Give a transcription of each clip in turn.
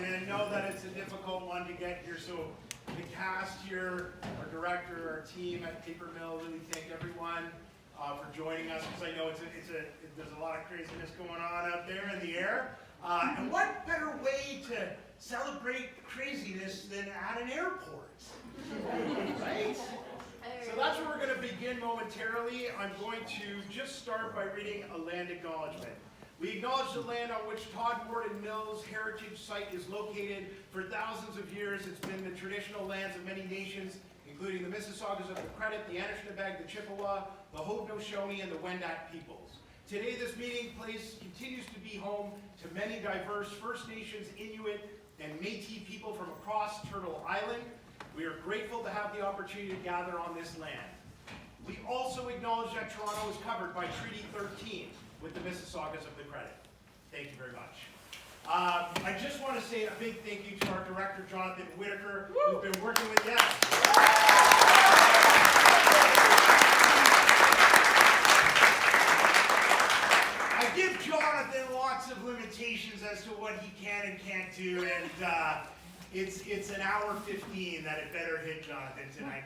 and I know that it's a difficult one to get here, so the cast here, our director, our team at Papermill, really thank everyone for joining us, because I know there's a lot of craziness going on out there in the air. And what better way to celebrate craziness than at an airport, right? So that's where we're going to begin momentarily. I'm going to just start by reading a land acknowledgement. We acknowledge the land on which Todd Warden Mills Heritage Site is located. For thousands of years, it's been the traditional lands of many nations, including the Mississaugas of the Credit, the Anishinaabe, the Chippewa, the Haudenosaunee, and the Wendat peoples. Today, this meeting place continues to be home to many diverse First Nations, Inuit, and Métis people from across Turtle Island. We are grateful to have the opportunity to gather on this land. We also acknowledge that Toronto is covered by Treaty 13 with the Mississaugas of the Credit. Thank you very much. I just want to say a big thank you to our director, Jonathan Whittaker, who's been working with us. I give Jonathan lots of limitations as to what he can and can't do, and it's an hour 15 that it better hit Jonathan tonight.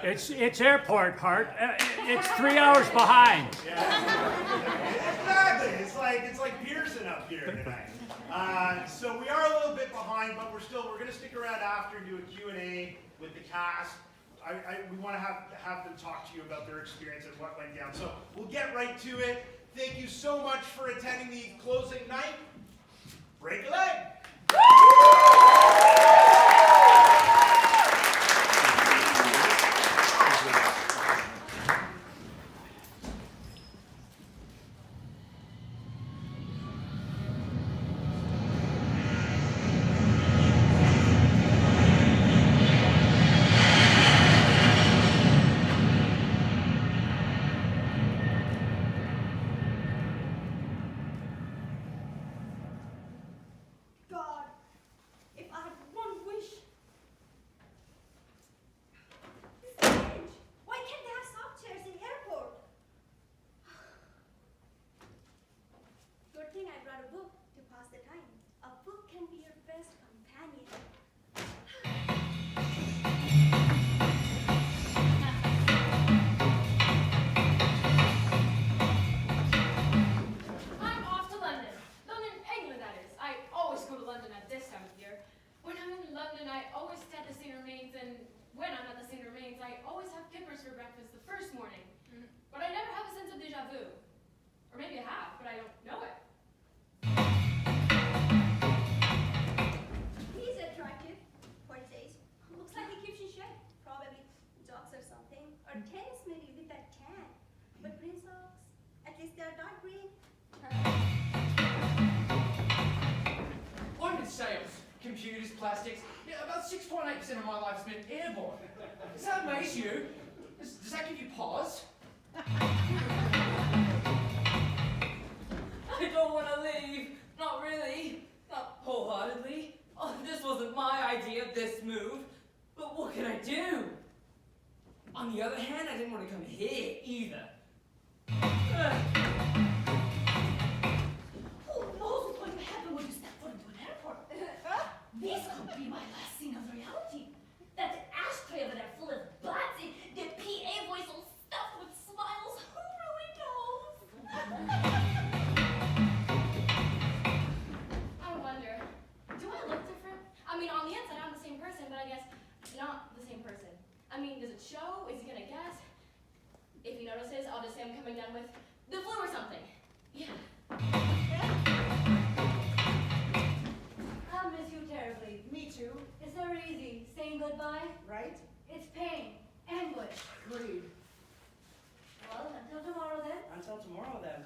It's airport, Hart. It's 3 hours behind. Yeah. Exactly. It's like Pearson up here tonight. So we are a little bit behind, but we're going to stick around after and do a Q&A with the cast. We want to have them talk to you about their experience and what went down. So we'll get right to it. Thank you so much for attending the closing night. Break a leg. Plastics. Yeah, about 6.8% of my life has been airborne. Does that amaze you? Does that give you pause? I don't want to leave. Not really. Not wholeheartedly. Oh, this wasn't my idea, this move. But what can I do? On the other hand, I didn't want to come here either. Who knows what's going to happen when you step foot into an airport? This could be my last scene of reality. That ashtray over there full of butts, the PA voice all stuffed with smiles. Who really knows? I wonder, do I look different? I mean, on the inside, I'm the same person, but I guess not the same person. I mean, does it show? Is he gonna guess? If he notices, I'll just say I'm coming down with the flu or something. Yeah. I miss you terribly. Me too. It's never easy saying goodbye. Right? It's pain, anguish. Agreed. Well, until tomorrow then. Until tomorrow then.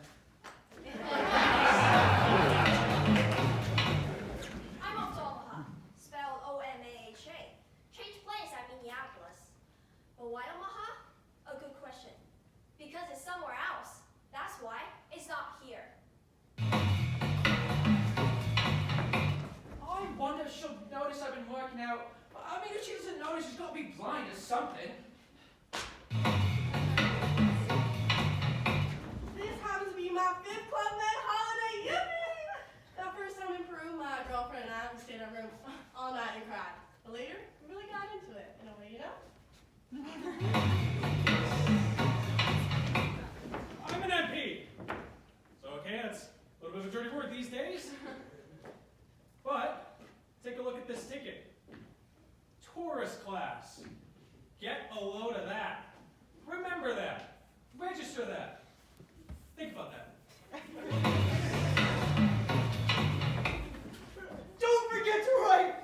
I'm off to Omaha, spelled O-M-A-H-A. Changed place at Minneapolis. But why Omaha? A good question. Because it's somewhere else. That's why. It's not here. I wonder if she'll notice I've been working out. I mean, if she doesn't notice, she's got to be blind or something. This happens to be my 5th Club Med holiday. Yippee! The first time in Peru, my I'm an MP. So, okay, that's a little bit of a dirty word these days. But, take a look at this ticket. Tourist class. Get a load of that. Remember that. Register that. Think about that. Don't forget to write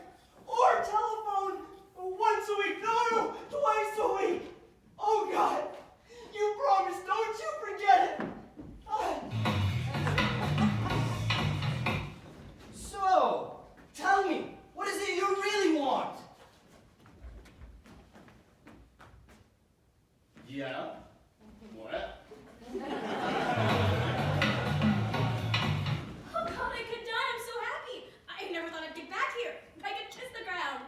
or telephone once a week. No, twice a week. Oh God, you promised. Don't you forget it. So, tell me, what is it you really want? Yeah. What? Oh God, I could die. I'm so happy. I never thought I'd get back here. I could kiss the ground.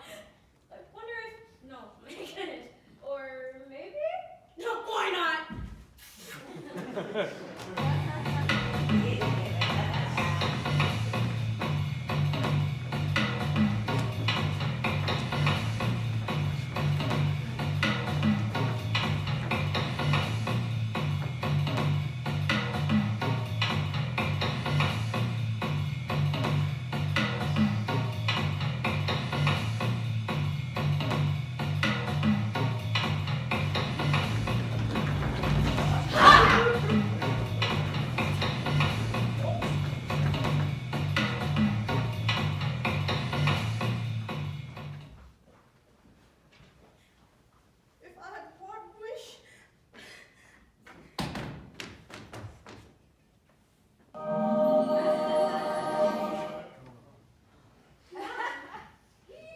I wonder if... No, I couldn't. Or maybe? No, why not? If I had one wish.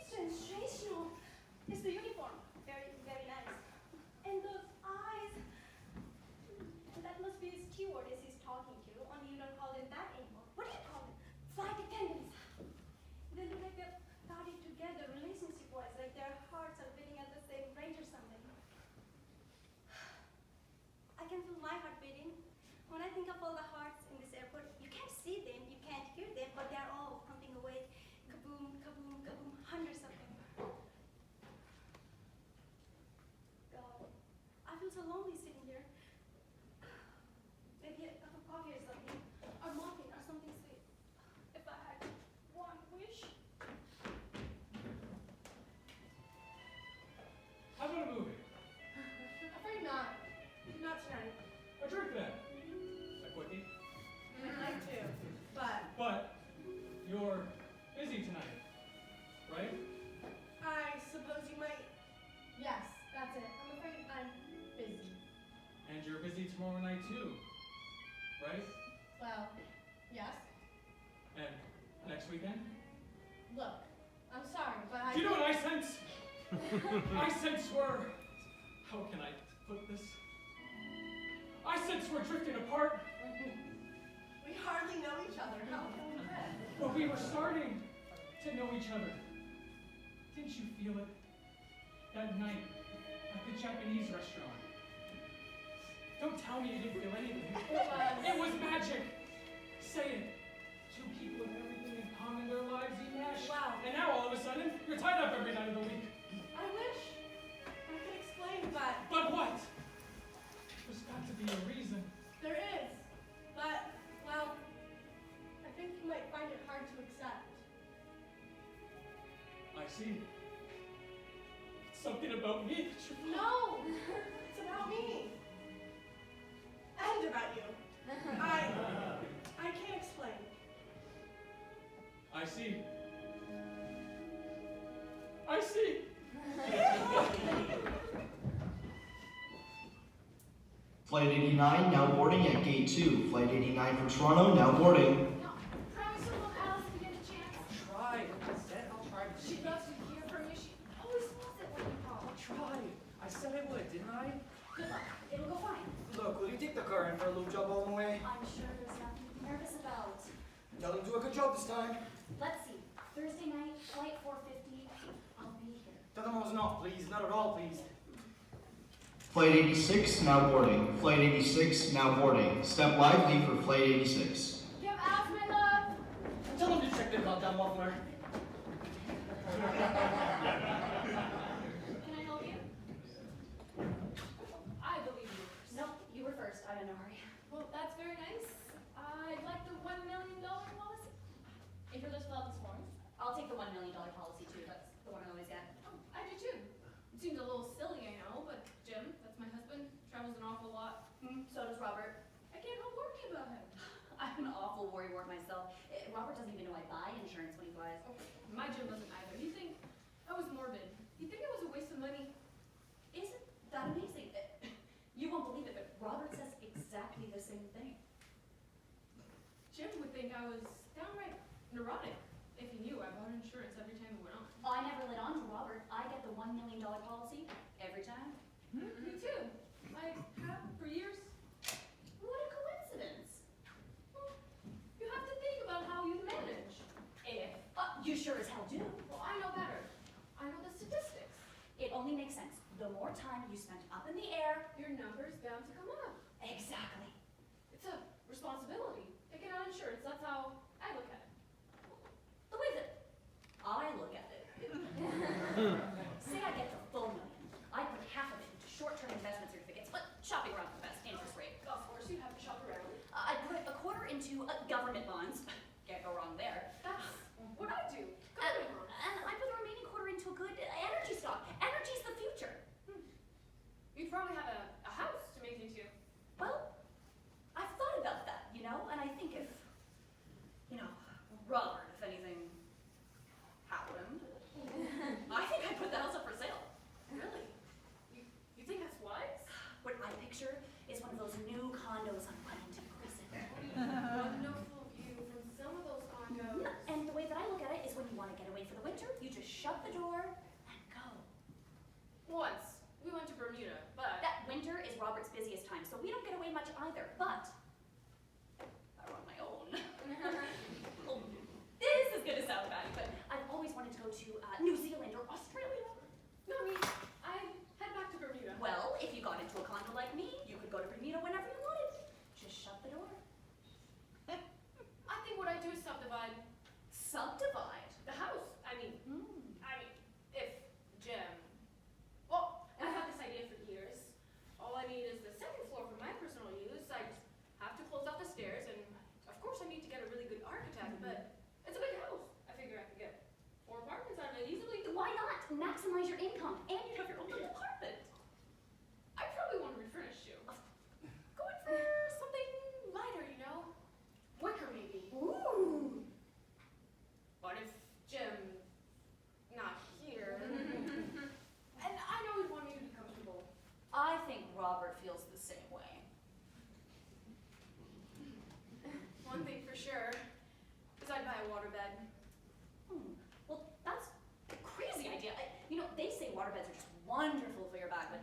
Sensational. It's the uniform. Very, very nice. And those eyes. That must be his stewardess he's talking to, only you don't call them that anymore. What do you call them? Flight attendants. They look like they're parted together relationship-wise, like their hearts are beating at the same rate or something. I can feel my heart beating. When I think of all the hearts in this airport, you can't see them, you can't hear them, but they're all pumping away. Kaboom, kaboom, kaboom, hundreds of them. God, I feel so lonely sitting here. Maybe a cup of coffee or something, or muffin or something sweet. If I had one wish. How about a movie? Afraid not. Not tonight. A drink then. A quickie. I'd like to, but But you're busy tonight, right? I suppose you might. Yes, that's it. I'm afraid I'm busy. And you're busy tomorrow night too, right? Well, yes. And next weekend? Look, I'm sorry, but I. Do you know what I sense? I sense we're... How can I put this? I sense we're drifting apart. We hardly know each other. How can we bet? But we were starting to know each other. Didn't you feel it? That night at the Japanese restaurant. Don't tell me you didn't feel anything. It was magic. Say it. Two people with everything in common in their lives, you mesh. Wow. And now all of a sudden, you're tied up every night of the week. I wish I could explain, but But what? There's got to be a reason. there is. But, well, I think you might find it hard to accept. I see. It's something about me that you're... No! It's about me. And about you. I can't explain. I see. I see. Flight 89 now boarding at gate 2. Flight 89 for Toronto now boarding. No, promise you won't Alice if you get a chance. Try. I said I'll try. She loves to hear from you. She always wants it when you call. I'll try. I said I would, didn't I? Good luck. It'll go fine. Look, will you take the car in for a little job all the way? I'm sure there's nothing to be nervous about. Tell them to do a good job this time. Let's see. Thursday night, flight 450. I'll be here. Tell them I was not pleased, not at all pleased. Flight 86 now boarding. Flight 86 now boarding. Step lively for Flight 86. Give Alice my love. Tell them to check their goddamn muffler. Can I help you? get the $1 million policy too. That's the one I always get. Oh, I do too. It seems a little silly, I know, but Jim, that's my husband, travels an awful lot. So does Robert. I can't help worrying about him. I'm an awful worrywart myself. Robert doesn't even know I buy insurance when he flies. Oh, my Jim doesn't either. He'd think I was morbid. He'd think it was a waste of money. Isn't that amazing? You won't believe it, but Robert says exactly the same thing. Jim would think I was downright neurotic if he knew I bought insurance every time it went on. I never let on to Robert. I get the $1 million policy every time. Me too. I have for years. What a coincidence. Well, you have to think about how you manage. If you sure as hell do. Well, I know better. I know the statistics. It only makes sense. The more time you spend up in the air, Your number's bound to come up. exactly. It's a responsibility. Taking out insurance, that's how I look at it. The way that I look at it. Say I get the full $1 million. I put half of it into short-term investment certificates, but shopping around for the best interest rate. Of course, you have to shop around. I put a quarter into government bonds. Can't go wrong there. That's what I do. And I put the remaining quarter into a good energy stock. Energy's the future. You'd probably have a house to make into. Well, I've thought about that, and I think if, Robert, if anything happened, I think I'd put the house up for sale. Really? You think that's wise? What I picture is one of those new condos on Wellington Crescent. Wonderful view from some of those condos. And the way that I look at it is when you want to get away for the winter, you just shut the door and go. Once, we went to Bermuda, but... That winter is Robert's busiest time, so we don't get away much either, but I'm on my own. Oh, this is gonna sound bad, but I've always wanted to go to New Zealand or Australia. No, I head back to Bermuda. Well, if you got into a condo like me, you could go to Bermuda whenever you wanted. Just shut the door. I think what I do is subdivide Subdivide. the house. I mean, if Jim... Well, I've had this idea for years. All I need is the second floor for my personal use. I just have to close off the stairs, and of course I need to get a really good architect, but it's a big house. I figure I could get 4 apartments out of it easily. Why not maximize your income and you have your own little apartment? I probably want to refurnish too. Going for something lighter, Wicker maybe. Ooh. But if Jim's not here, and I know he'd want me to be comfortable. I think Robert feels the same way. One thing for sure is I'd buy a waterbed. Well, that's a crazy idea. They say waterbeds are just wonderful for your back, but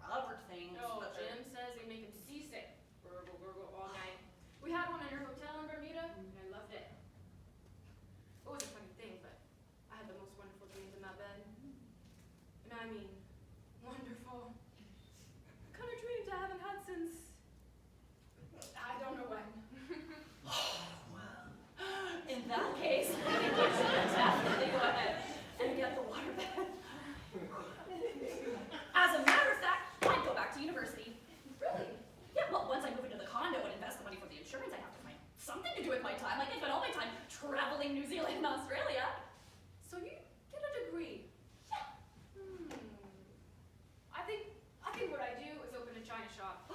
Robert thinks No, that they're- Jim says they make him seasick. Gurgle, gurgle all night. We had one in our hotel in Bermuda, and I loved it. It was a funny thing, but I had the most wonderful dreams in that bed. And I mean, wonderful. Kind of dreams I haven't had since... I don't know when. In that case, I think you should definitely go ahead and get the waterbed. As a matter of fact, I'd go back to university. Really? Yeah, well, once I move into the condo and invest the money for the insurance, I have to find something to do with my time. Like I spend all my time traveling New Zealand and Australia. So you get a degree? Yeah. I think what I do is open a china shop.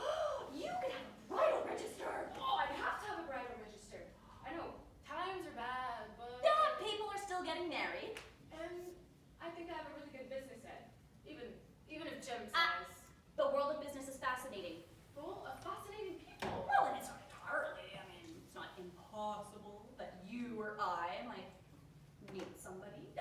You could have a bridal register. Oh, I'd have to have a bridal register. I know, times are bad, but... Yeah, people are still getting married. And I think I have a really good business head. Even if Jim says... The world of business is fascinating. Full of fascinating people. Well, and it's not entirely. It's not impossible that you or I might meet somebody.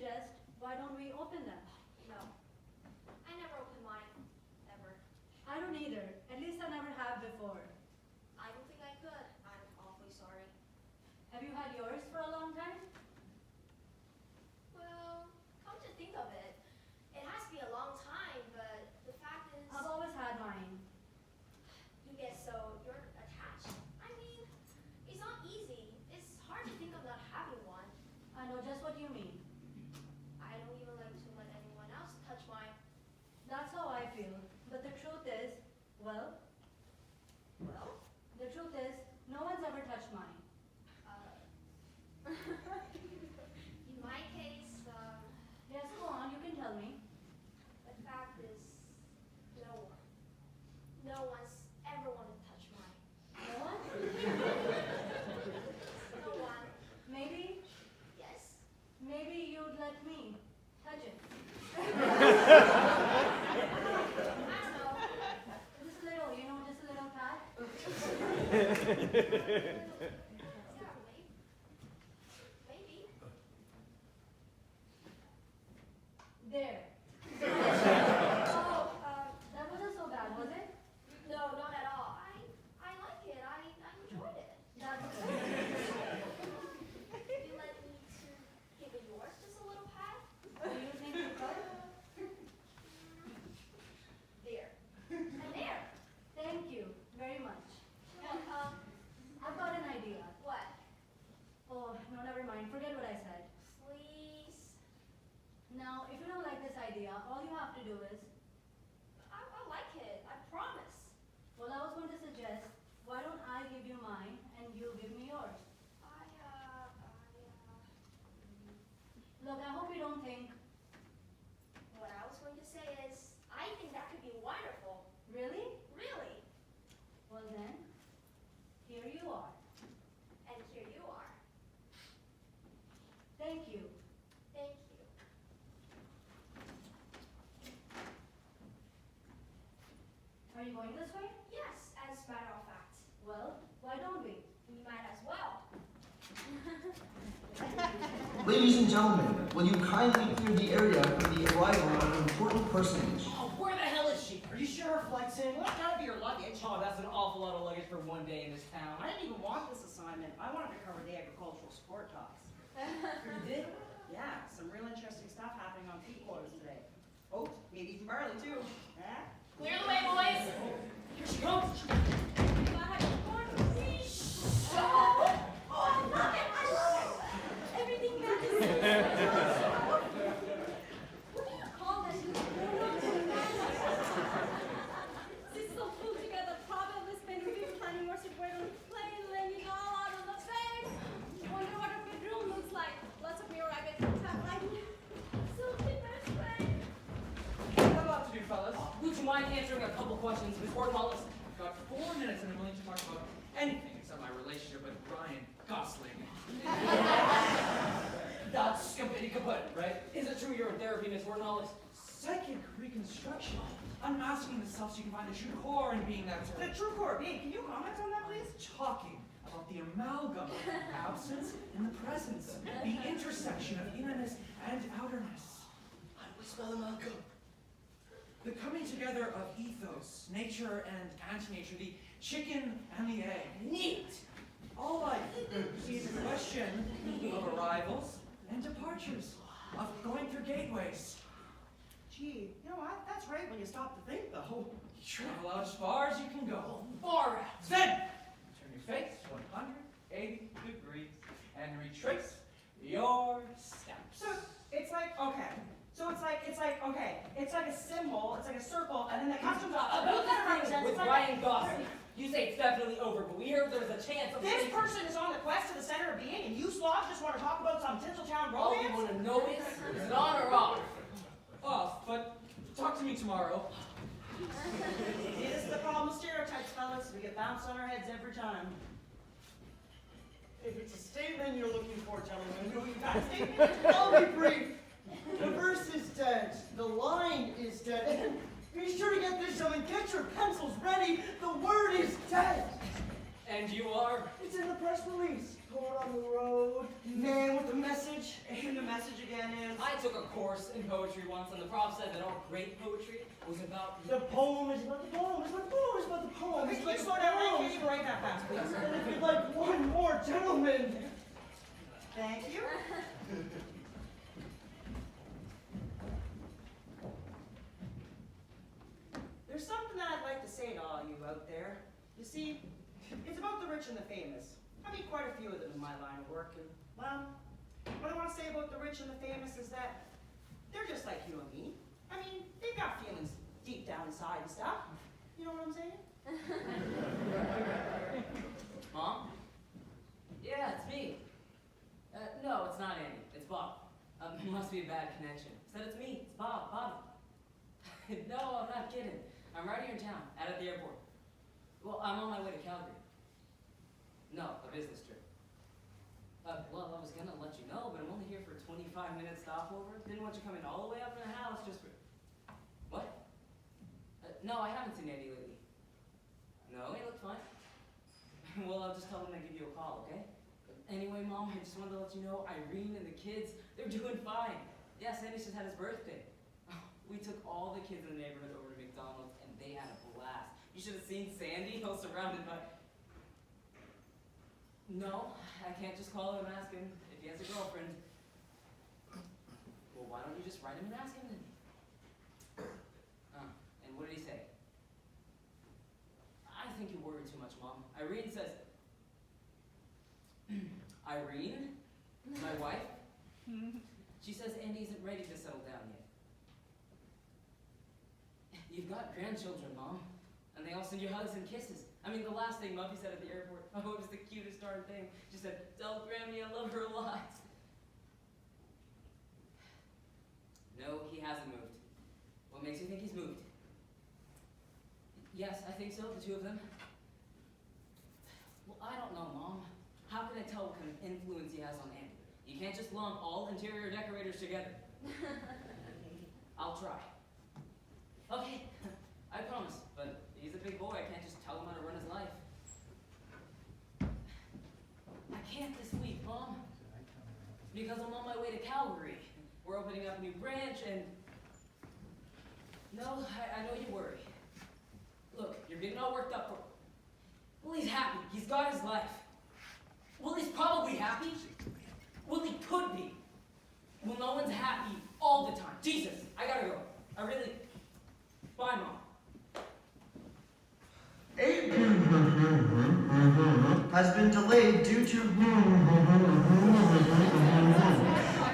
suggest, why don't we open them? No. I never open mine. Ever. I don't either. At least I never have before. I don't think I could. I'm awfully sorry. Have you had yours for a long time? Well, come to think of it, it has to be a long time, but the fact is, I've always had mine. you get so you're attached. I mean, it's not easy. It's hard to think of not having one. I know just what you mean. I don't even like to let anyone else touch mine. That's how I feel. But the truth is, well, the truth is, no one's ever touched mine. In my case, Yes, go on, you can tell me. the fact is, no one. No one's ever wanted to touch mine. No one? No one. Maybe, Yes. maybe you'd let me touch it. I don't know. Just a little, just a little pat. Yeah, maybe. There. Oh, that wasn't so bad, was it? No, not at all. I like it. I enjoyed it. That's good. Would you let me to give it yours, just a little pat? Do you think you could? There. And there. Thank you very much. Well, I've got an idea. what? Oh, no, never mind. Forget what I said. Please. Now, if you don't like this idea, all you have to do is, I like it. I promise. well, I was going to suggest, why don't I give you mine and you give me yours? Look, I hope you don't think, What I was going to say is, I think that could be wonderful. really? Really. Well then, here you are. And here you are. Thank you. Thank you. Are you going this way? Yes, as a matter of fact. Well, why don't we? We might as well. Ladies and gentlemen, will you kindly clear the area for the arrival of an important personage? Oh, where the hell is she? Are you sure her flight's in? Well, that gotta be your luggage. Oh, that's an awful lot of luggage for one day in this town. I didn't even want this assignment. I wanted to cover the agricultural support talks. You did? Yeah, some real interesting stuff happening on feed quotas today. Oh, maybe even barley too. Yeah? Clear the way, boys. Here she comes. Oh, I love it. I love it. Everything back is What do you call that? This is so cool together. Probably spending weeks planning where to wear on the plane, landing all out on the face. Wonder what a bedroom looks like. Lots of mirror rabbit tap lighting. So best friend. What about to do, fellas? Would you mind answering a couple questions before Wallace? I've got 4 minutes and I'm willing to talk about anything except my relationship with Ryan Gosling. That's completely kaput, right? Is it true you're in therapy, Miss Wallace? Psychic reconstruction. Unmasking the self so you can find the true core in being that The true core being. Can you comment on that, please? Talking about the amalgam of absence and the presence, the intersection of innerness and outerness. How do we spell amalgam? The coming together of ethos, nature and anti-nature, the chicken and the egg. Neat! All life is a question of arrivals and departures, of going through gateways. Gee, you know what? That's right when you stop to think, though. You travel out as far as you can go. Far out! Then, turn your face 180 degrees and retrace your steps. So it's like, okay. So it's like, okay. It's like a symbol, it's like a circle, and then the customs About this thing with Ryan Gosling, you say it's definitely over, but we heard there's a chance of This person is on the quest to the center of being, and you slobs just want to talk about some Tinseltown all you romance? want to know is it on or off? Off, but talk to me tomorrow. It is the problem with stereotypes, fellas. We get bounced on our heads every time. If it's a statement you're looking for, gentlemen, we've got a statement. I'll be brief. The verse is dead. The line is dead. And be sure to get this, gentlemen. Get your pencils ready. The word is dead. And you are? It's in the press release. Pull it on the road, man with a message, and the message again is... I took a course in poetry once, and the prof said that all great poetry was about... The poem is about the poem, it's about the poem, it's about the poem. Okay, please slow down. I can't write that fast, please. And if you'd like one more gentleman. Thank you. There's something that I'd like to say to all you out there. You see, it's about the rich and the famous. I meet quite a few of them in my line of work, and, well, what I want to say about the rich and the famous is that they're just like you and me. I mean, they've got feelings deep down inside and stuff. You know what I'm saying? Mom? Yeah, it's me. No, it's not Andy. It's Bob. It must be a bad connection. Said it's me. It's Bob. Bobby. No, I'm not kidding. I'm right here in town, out at the airport. Well, I'm on my way to Calgary. No, a business trip. Well, I was gonna let you know, but I'm only here for a 25-minute stopover. Didn't want you coming all the way up in the house just for... What? No, I haven't seen Andy lately. No, he looked fine. Well, I'll just tell him to give you a call, okay? Anyway, Mom, I just wanted to let you know Irene and the kids, they're doing fine. Yeah, Sandy just had his birthday. We took all the kids in the neighborhood over to McDonald's, and they had a blast. You should have seen Sandy, all surrounded by... No, I can't just call him and ask him if he has a girlfriend. Well, why don't you just write him and ask him then? And what did he say? I think you worry too much, Mom. Irene says... Irene? My wife? She says Andy isn't ready to settle down yet. You've got grandchildren, Mom. And they all send you hugs and kisses. I mean, the last thing Muffy said at the airport, oh, it was the cutest darn thing. She said, tell Grammy I love her a lot. No, he hasn't moved. What makes you think he's moved? Yes, I think so, the two of them. Well, I don't know, Mom. How can I tell what kind of influence he has on Andy? You can't just lump all interior decorators together. I'll try. Okay, I promise, but he's a big boy. I can't just tell him how to run his life. I can't this week, Mom, because I'm on my way to Calgary. We're opening up a new branch, and... No, I know you worry. Look, you're getting all worked up for... Well, he's happy. He's got his life. Well, he's probably happy. Well, he could be. Well, no one's happy all the time. Jesus, I gotta go. I really... Bye, Mom. Has been delayed due to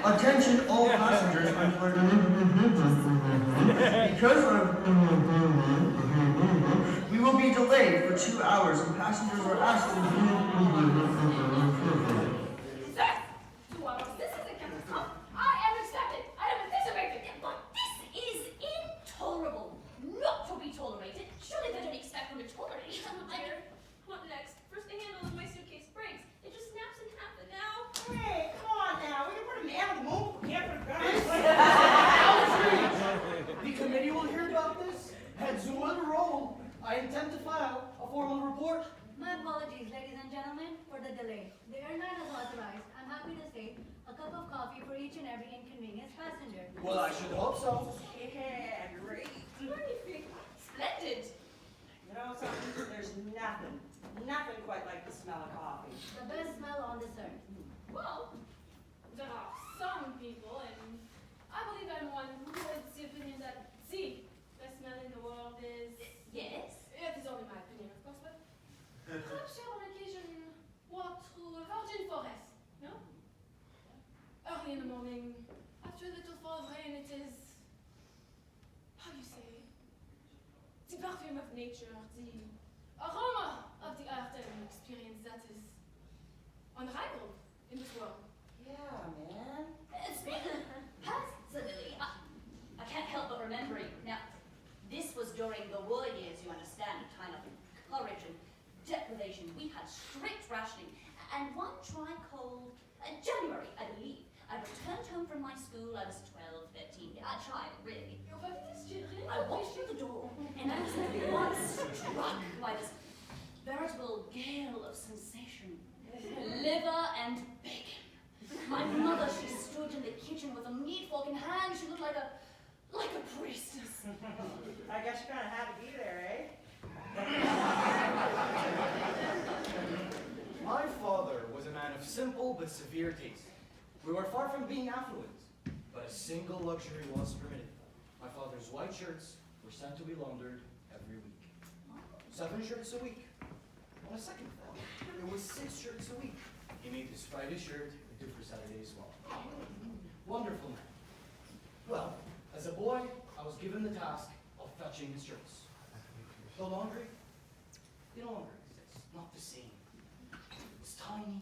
attention all passengers because we will be delayed for 2 hours and passengers are asked to 2 hours. This is a catastrophe. I am expected. I am anticipated. But this is intolerable. Not to be tolerated. Surely they don't expect from tolerate. What next? First thing I know, my suitcase breaks. It just snaps in half, and now... Hey, come on now. We can put a man on the moon. We can't put a gun. The committee will hear about this. Heads will roll. I intend to file a formal report. My apologies, ladies and gentlemen, for the delay. The airline has authorized, I'm happy to say, a cup of coffee for each and every inconvenienced passenger. Well, I should hope so. Yeah, great. Magnifique. Splendid. You know something? There's nothing quite like the smell of coffee. The best smell on this earth. Well, there are some people, and I believe I'm one who holds the opinion that the best smell in the world is... Yes? It is only my opinion, of course, but perhaps you on occasion walk through a virgin forest, no? Early in the morning, after a little fall of rain, it is... How do you say? The perfume of nature, the aroma of the earth, and experience that is unrivaled in this world. Yeah, man. Personally, I can't help but remembering. Now, this was during the war years, you understand, a time of courage and deprivation. We had strict rationing, and one dry, cold January, I believe. I returned home from my school. I was 12, 13, a child, really. I walked through the door, and I was at once struck by this veritable gale of sensation. liver and bacon. My mother, she stood in the kitchen with a meat fork in hand. She looked like a priestess. I guess you kind of had to be there, eh? My father was a man of simple but severe taste. We were far from being affluent, but a single luxury was permitted. My father's white shirts were sent to be laundered every week. 7 shirts a week. On a second thought, it was 6 shirts a week. He made his Friday shirt into for Saturday as well. Wonderful man. Well, as a boy, I was given the task of fetching his shirts. The laundry, no longer exists. Not the same. It's tiny,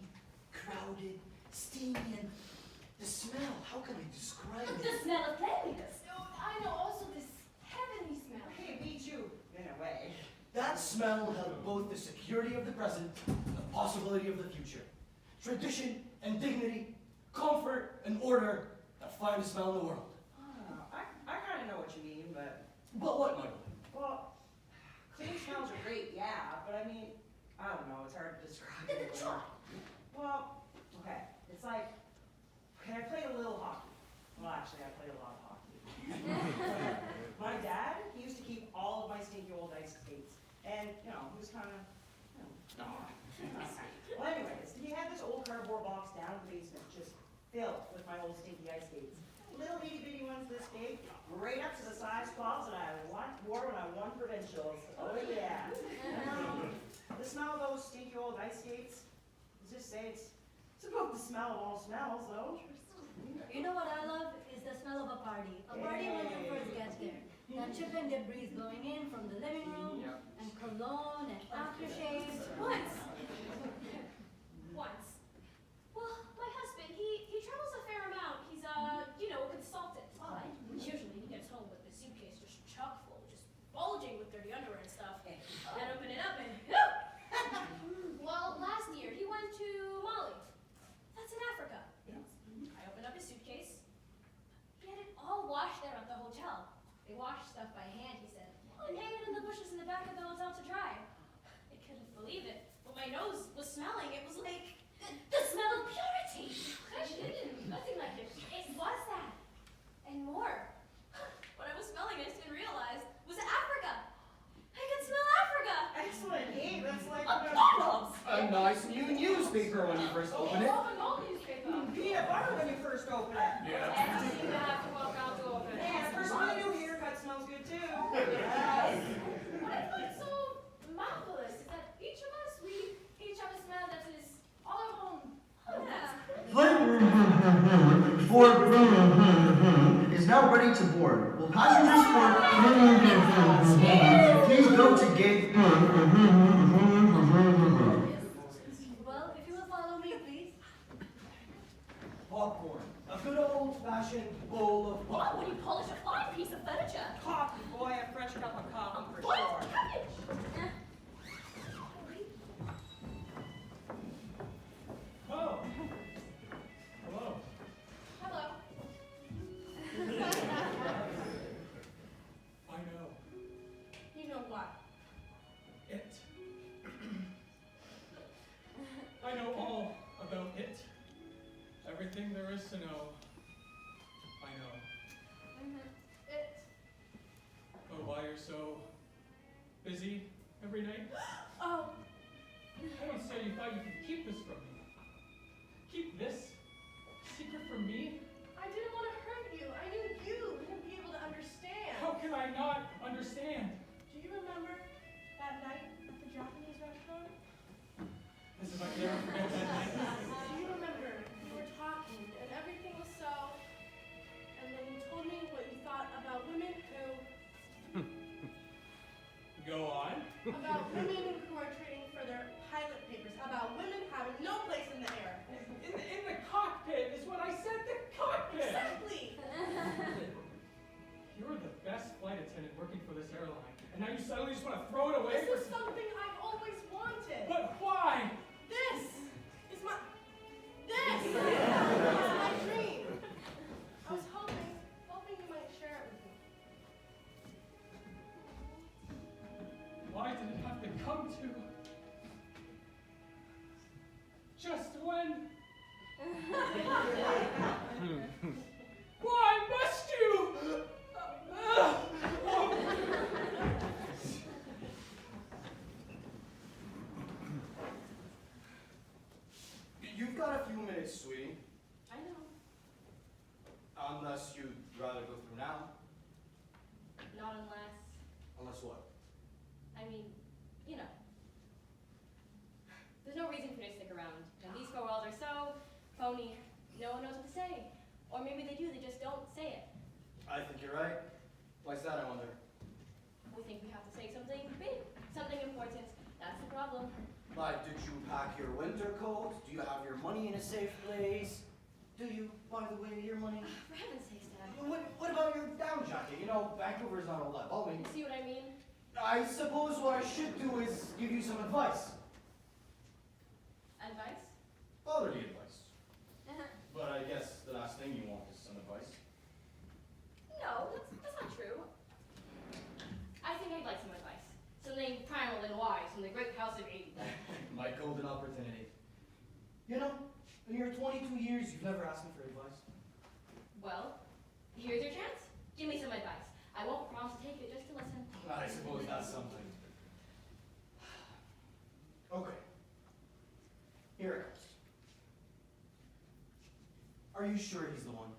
crowded, steamy, and the smell, how can I describe it? The smell of cleanliness. I know also this heavenly smell. Hey, me too, in a way. That smell held both the security of the present and the possibility of the future. Tradition and dignity, comfort and order, the finest smell in the world. I kind of know what you mean, but... But what, Michael? Well, clean smells are great, yeah, but I mean, I don't know, it's hard to describe it. Well, okay, it's like, okay, I played a little hockey. Well, actually, I played a lot of hockey. My dad, he used to keep all of my stinky old ice skates, and, he was kind of, Well, anyways, he had this old cardboard box down in the basement, just filled with my old stinky ice skates. Little itty bitty ones this big, right up to the size 12s that I wore when I won provincials. Oh yeah. The smell of those stinky old ice skates, let's just say it's about the smell of all smells, though. You know what I love is the smell of a party. A party when you first get there. That chip and debris going in from the living room, and cologne and aftershaves. Once. Well, my husband, he travels a fair amount. He's a consultant. Usually he gets home with a suitcase just chock full, just bulging with dirty underwear and stuff. And open it up and well, last year he went to Mali. That's in Africa. I opened up his suitcase. He had it all washed there at the hotel. They washed stuff by hand, he said, and hang it in the bushes in the back of the hotel to dry. I couldn't believe it. But my nose was smelling. It was like The smell of purity. nothing like it. It was that. And more. What I was smelling, I just didn't realize, was Africa. I could smell Africa. Excellent, hey, that's like... A nice new newspaper when you first open it. An old newspaper. Peanut butter when you first open it. Yeah. And you seem to have to walk out to open it. And the person with a new haircut smells good too. Yes. What I find so marvelous is that each of us, we each have a smell that is all our own. Yeah. Ford is now ready to board. Will passengers please go to gate... Well, if you will follow me, please. Popcorn. A good old-fashioned bowl of Why popcorn. would he polish a fine piece of furniture? Coffee, boy, a fresh cup of coffee for Boiled sure. cabbage. Oh. Hello. Hello. I know. You know what? It. I know all about it. Everything there is to know. I know. It. Oh, why you're so busy every night? Oh. I don't say you thought you could keep this from me. Keep this secret from me? I didn't want to hurt you. I knew you wouldn't be able to understand. How can I not understand? Do you remember that night at the Japanese restaurant? As if I could ever forget that night. Do you remember we were talking and everything was so, and then you told me what you thought about women who, Go on. about women who are trading for their pilot papers, about women having no place in the air. In the cockpit is what I said, the cockpit! Exactly. You're the best flight attendant working for this airline, and now you suddenly just want to throw it away This for is something I've always wanted. But why? This is my dream. I was hoping you might share it with me. Why did it have to come to just when? Why must you? You've got a few minutes, sweetie. I know. Unless you'd rather go through now. Not unless, Unless what? I mean, you know. There's no reason for you to stick around. And these 4 walls are so phony, no one knows what to say. Or maybe they do, they just don't say it. I think you're right. Why's that, I wonder? We think we have to say something big, something important. That's the problem. Like, did you pack your winter coat? Do you have your money in a safe place? Do you, by the way, your money? For heaven's sakes, Dad. What about your down jacket? You know, Vancouver's not all that balmy. You see what I mean? I suppose what I should do is give you some advice. Advice? Fatherly advice. But I guess the last thing you want is some advice. No, that's not true. I think I'd like some advice. Something primal and wise from the great house of 80. My golden opportunity. You know, in your 22 years, you've never asked me for advice. Well, here's your chance. Give me some advice. I won't promise to take it, just to listen. I suppose that's something. Okay. Here it comes. Are you sure he's the one?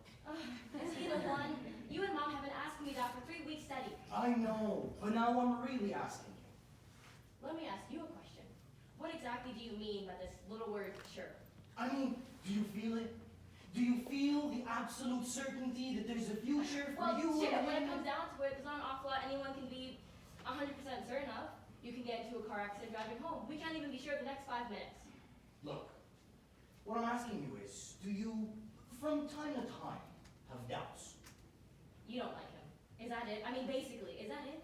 Is he the one? You and Mom have been asking me that for 3 weeks steady. I know, but now I'm really asking you. Let me ask you a question. What exactly do you mean by this little word, sure? I mean, do you feel it? Do you feel the absolute certainty that there's a future for Well, you? shit, when it comes down to it, there's not an awful lot anyone can be 100% certain of. You can get into a car accident driving home. We can't even be sure the next 5 minutes. Look, what I'm asking you is, do you, from time to time, have doubts? You don't like him. Is that it? I mean, basically, is that it?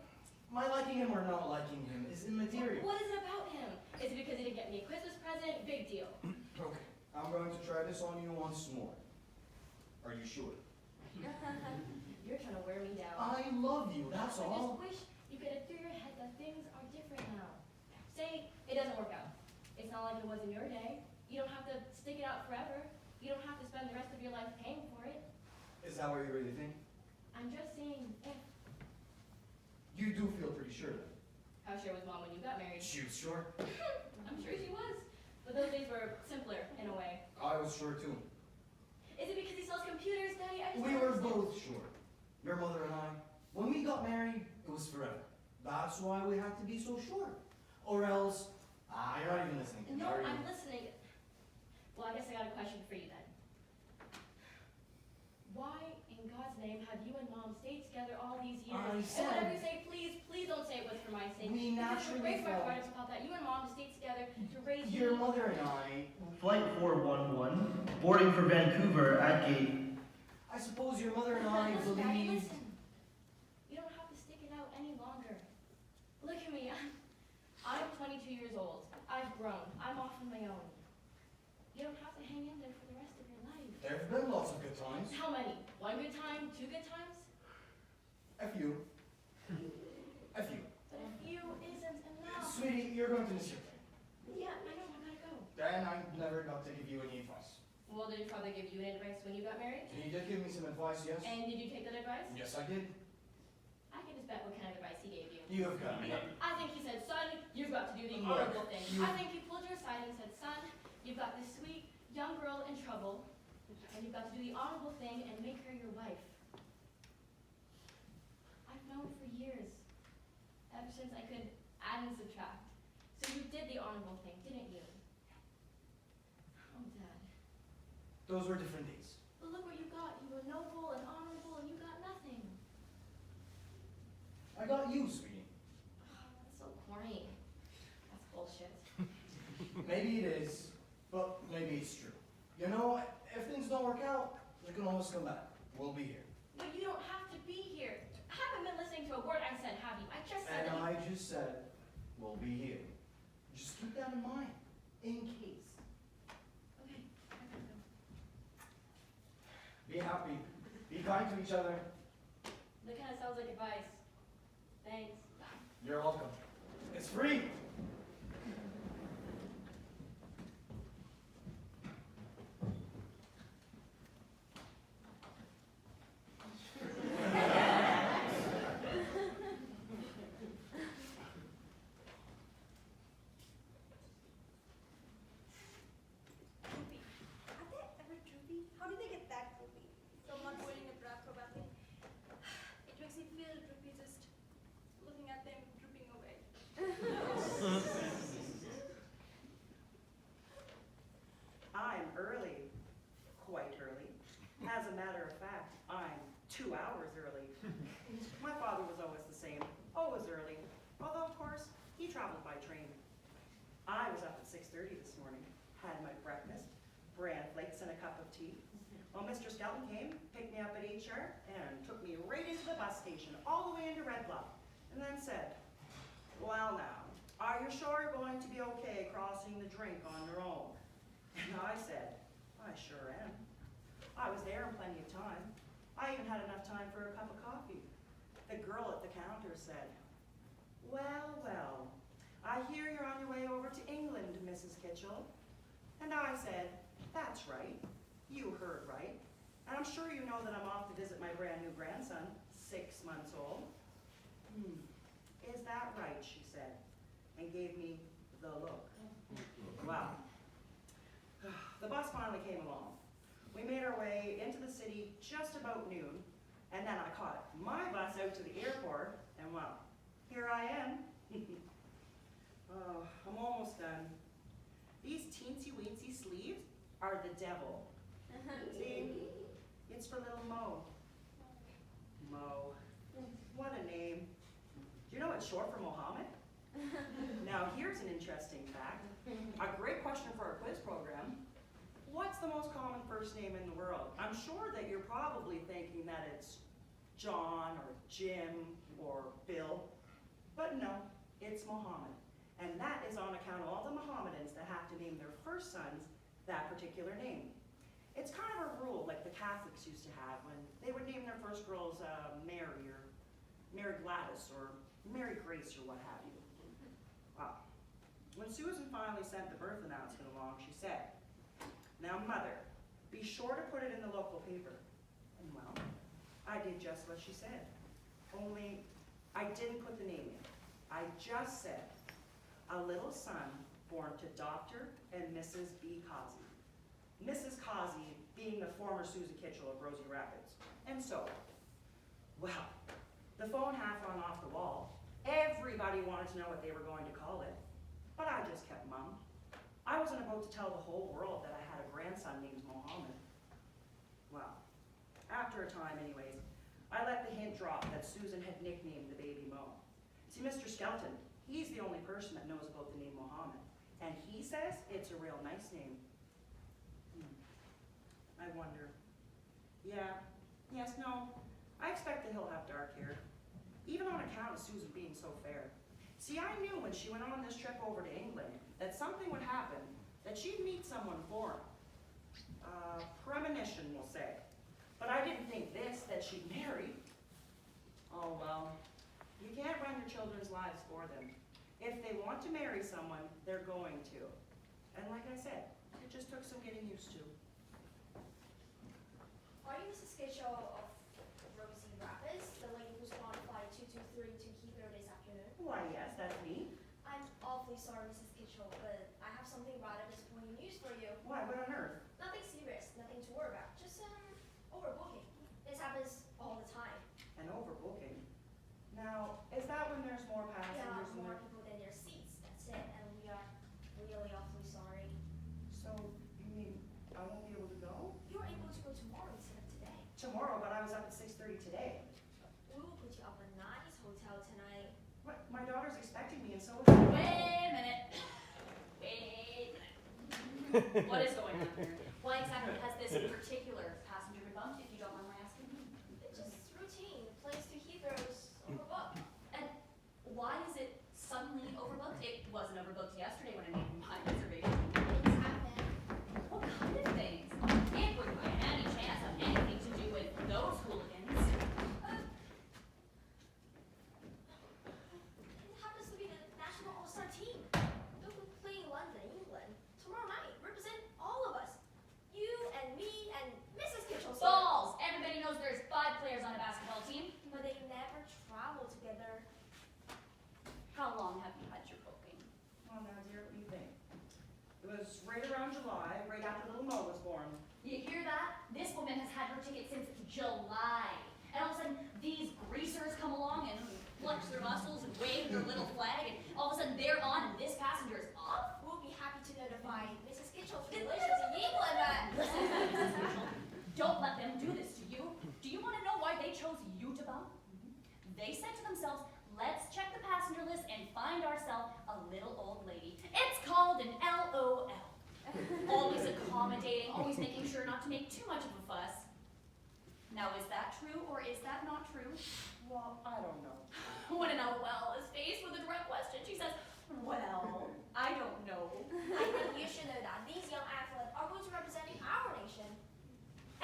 My liking him or not liking him is immaterial. What is it about him? Is it because he didn't get me a Christmas present? Big deal. Okay, I'm going to try this on you once more. Are you sure? You're trying to wear me down. I love you, that's I all. just wish you could have through your head that things are different now. Say it doesn't work out. It's not like it was in your day. You don't have to stick it out forever. You don't have to spend the rest of your life paying for it. Is that what you really think? I'm just saying if. You do feel pretty sure then? How sure was Mom when you got married? She was sure. I'm sure she was. But those days were simpler in a way. I was sure too. Is it because he sells computers, Daddy? I just We don't were understand. both sure. Your mother and I. When we got married, it was forever. That's why we had to be so sure. Or else, you're not even listening to me, No, are you? I'm listening. Well, I guess I got a question for you then. Why, in God's name, have you and Mom stayed together all these years? I And said- whatever you say, please don't say it was for my sake. We Because it would break my naturally heart if I thought that you and Mom stayed together to raise Your me. mother and I. Flight 411, boarding for Vancouver at gate. I suppose your mother and I Listen, Daddy, believed. listen. You don't have to stick it out any longer. Look at me. I'm 22 years old. I've grown. I'm off on my own. You don't have to hang in there for the rest of your life. There have been lots of good times. How many? 1 good time? 2 good times? A few. A few. But a few isn't enough. Sweetie, you're going to miss your plane. Yeah, I know. I gotta go. Dan, I never got to give you any advice. Well, did your father give you any advice when you got married? He did give me some advice, yes? And did you take that advice? Yes, I did. I can just bet what kind of advice he gave you. You have got me. I think he said, son, you've got to do the Look, honorable thing. you- I think he pulled you aside and said, son, you've got this sweet young girl in trouble, and you've got to do the honorable thing and make her your wife. I've known for years, ever since I could add and subtract. So you did the honorable thing, didn't you? Oh, Dad. Those were different days. But look what you got. You were noble and honorable, and you got nothing. I got you, sweetie. Oh, that's so corny. That's bullshit. Maybe it is, but maybe it's true. You know, if things don't work out, you can always come back. We'll be here. But you don't have to be here. I haven't been listening to a word I said, have you? I just said And that. I just said, we'll be here. Just keep that in mind, in case. Okay. Be happy. Be kind to each other. That kind of sounds like advice. Thanks. You're welcome. It's free. early. Quite early. As a matter of fact, I'm 2 hours early. My father was always the same, always early. Although, of course, he traveled by train. I was up at 6:30 this morning, had my breakfast, bran flakes and a cup of tea. Well, Mr. Skelton came, picked me up at HR, and took me right into the bus station, all the way into Red Bluff, and then said, well now, are you sure you're going to be okay crossing the drink on your own? And I said, I sure am. I was there in plenty of time. I even had enough time for a cup of coffee. The girl at the counter said, well, well, I hear you're on your way over to England, Mrs. Kitchell. And I said, that's right. You heard right. And I'm sure you know that I'm off to visit my brand new grandson, 6 months old. Is that right, she said, and gave me the look. Wow. The bus finally came along. We made our way into the city just about noon, and then I caught my bus out to the airport, and well, here I am. Oh, I'm almost done. These teensy-weensy sleeves are the devil. See, it's for little Mo. Mo. What a name. Do you know it's short for Mohammed? Now here's an interesting fact. A great question for our quiz program. What's the most common first name in the world? I'm sure that you're probably thinking that it's John or Jim or Bill, but no, it's Mohammed. And that is on account of all the Mohammedans that have to name their first sons that particular name. It's kind of a rule like the Catholics used to have when they would name their first girls Mary or Mary Gladys or Mary Grace or what have you. Well, when Susan finally sent the birth announcement along, she said, now mother, be sure to put it in the local paper. And well, I did just what she said. Only I didn't put the name in. I just said, a little son born to Dr. and Mrs. B. Causey. Mrs. Causey being the former Susan Kitchell of Rosie Rapids. And so, well, the phone half rung off the wall. Everybody wanted to know what they were going to call it. But I just kept mum. I wasn't about to tell the whole world that I had a grandson named Mohammed. Well, after a time anyways, I let the hint drop that Susan had nicknamed the baby Mo. See, Mr. Skelton, he's the only person that knows about the name Mohammed. And he says it's a real nice name. I wonder. Yeah, yes, no, I expect that he'll have dark hair. Even on account of Susan being so fair. See, I knew when she went on this trip over to England that something would happen, that she'd meet someone foreign. Premonition, we'll say. But I didn't think this, that she'd marry. Oh, well, you can't run your children's lives for them. If they want to marry someone, they're going to. And like I said, it just took some getting used to. Are you Mrs. Kitchell of Rosie Rapids, the lady who's on flight 223 to Heathrow this afternoon? Why, yes, that's me. I'm awfully sorry, Mrs. Kitchell, but I have something rather disappointing news for you. Why, what on earth? Nothing serious, nothing to worry about. Just overbooking. This happens all the time. And overbooking. Now, is that when there's more passengers Yeah, in more there? people than their seats. That's it. And we are really awfully sorry. So, you mean I won't be able to go? You're able to go tomorrow instead of today. Tomorrow, but I was up at 6:30 today. We will put you up a nice hotel tonight. What? My daughter's expecting me and so is Wait a minute. Wait a minute. What is going on here? Why exactly has this particular passenger been bumped, if you don't mind my asking? It's just routine. Planes to Heathrow's overbooked. And why is it suddenly overbooked? It wasn't overbooked yesterday when I made my reservation. Things happen. What kind of things? It wouldn't by any chance have anything to do with those hooligans. It happens to be the National All-Star team. They'll be playing London, England, tomorrow night. Represent all of us. You and me and Mrs. Kitchell. Balls! Everybody knows there's 5 players on a basketball team. But they never travel together. How long have you had your booking? Well, now, dear, what do you think? It was right around July, right after little Mo was born. You hear that? This woman has had her ticket since July. And all of a sudden, these greasers come along and flex their muscles and wave their little flag, and all of a sudden they're on and this passenger is off. We'll be happy to notify Mrs. Kitchell for the relations in England, but they said to themselves, let's check the passenger list and find ourselves a little old lady. It's called an LOL. Always accommodating, always making sure not to make too much of a fuss. Now, is that true or is that not true? Well, I don't know. When an LOL is faced with a direct question, she says, well, I don't know. I think you should know that these young athletes are going to representing our nation.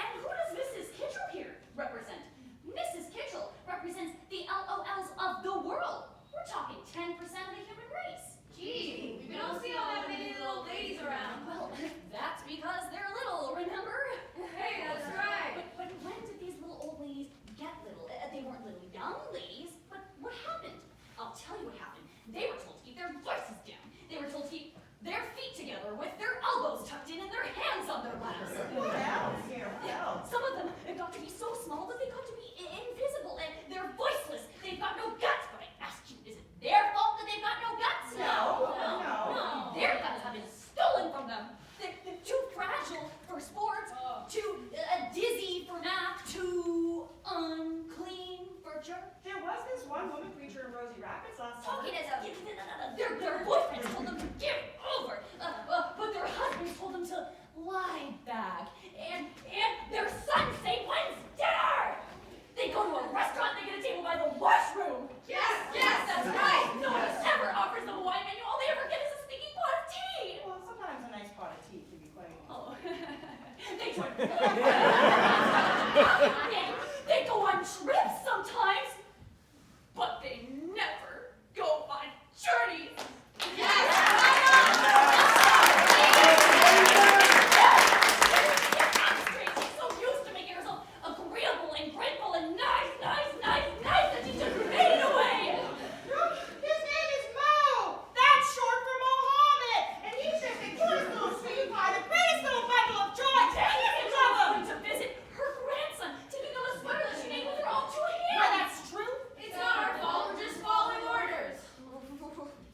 And who does Mrs. Kitchell here represent? Mrs. Kitchell represents the LOLs of the world. We're talking 10% of the human race. Gee, we don't see all that many little ladies around. Well, that's because they're little, remember? Hey, that's right. But when did these little old ladies get little? They weren't little young ladies, but what happened? I'll tell you what happened. They were told to keep their voices down. They were told to keep their feet together with their elbows tucked in and their hands on their laps. Some of them got to be so small that they got to be invisible and they're voiceless. They've got no guts. But I asked you, is it their fault that they've got no guts? No. Their guts have been stolen from them. They're too fragile for sports, too dizzy for math, too unclean for church. There was this one woman preacher in Rosie Rapids last summer. Their boyfriends told them to give over, but their husbands told them to lie back. And their sons say, when's dinner? They go to a restaurant, they get a table by the washroom. Yes, that's right. No one ever offers them a wine menu. All they ever get is a stinking pot of tea. Well, sometimes a nice pot of tea can be quite nice. Oh, they join. They go on trips sometimes, but they never go on journeys. She's so used to making herself agreeable and grateful and nice that she just faded away. His name is Mo! That's short for Mohammed! And he's just the cutest little sweetie pie, the greatest little bundle of joy! She's going to visit her grandson, taking him a sweater that she made with her own two hands. Well, that's true. It's not our fault, we're just following orders.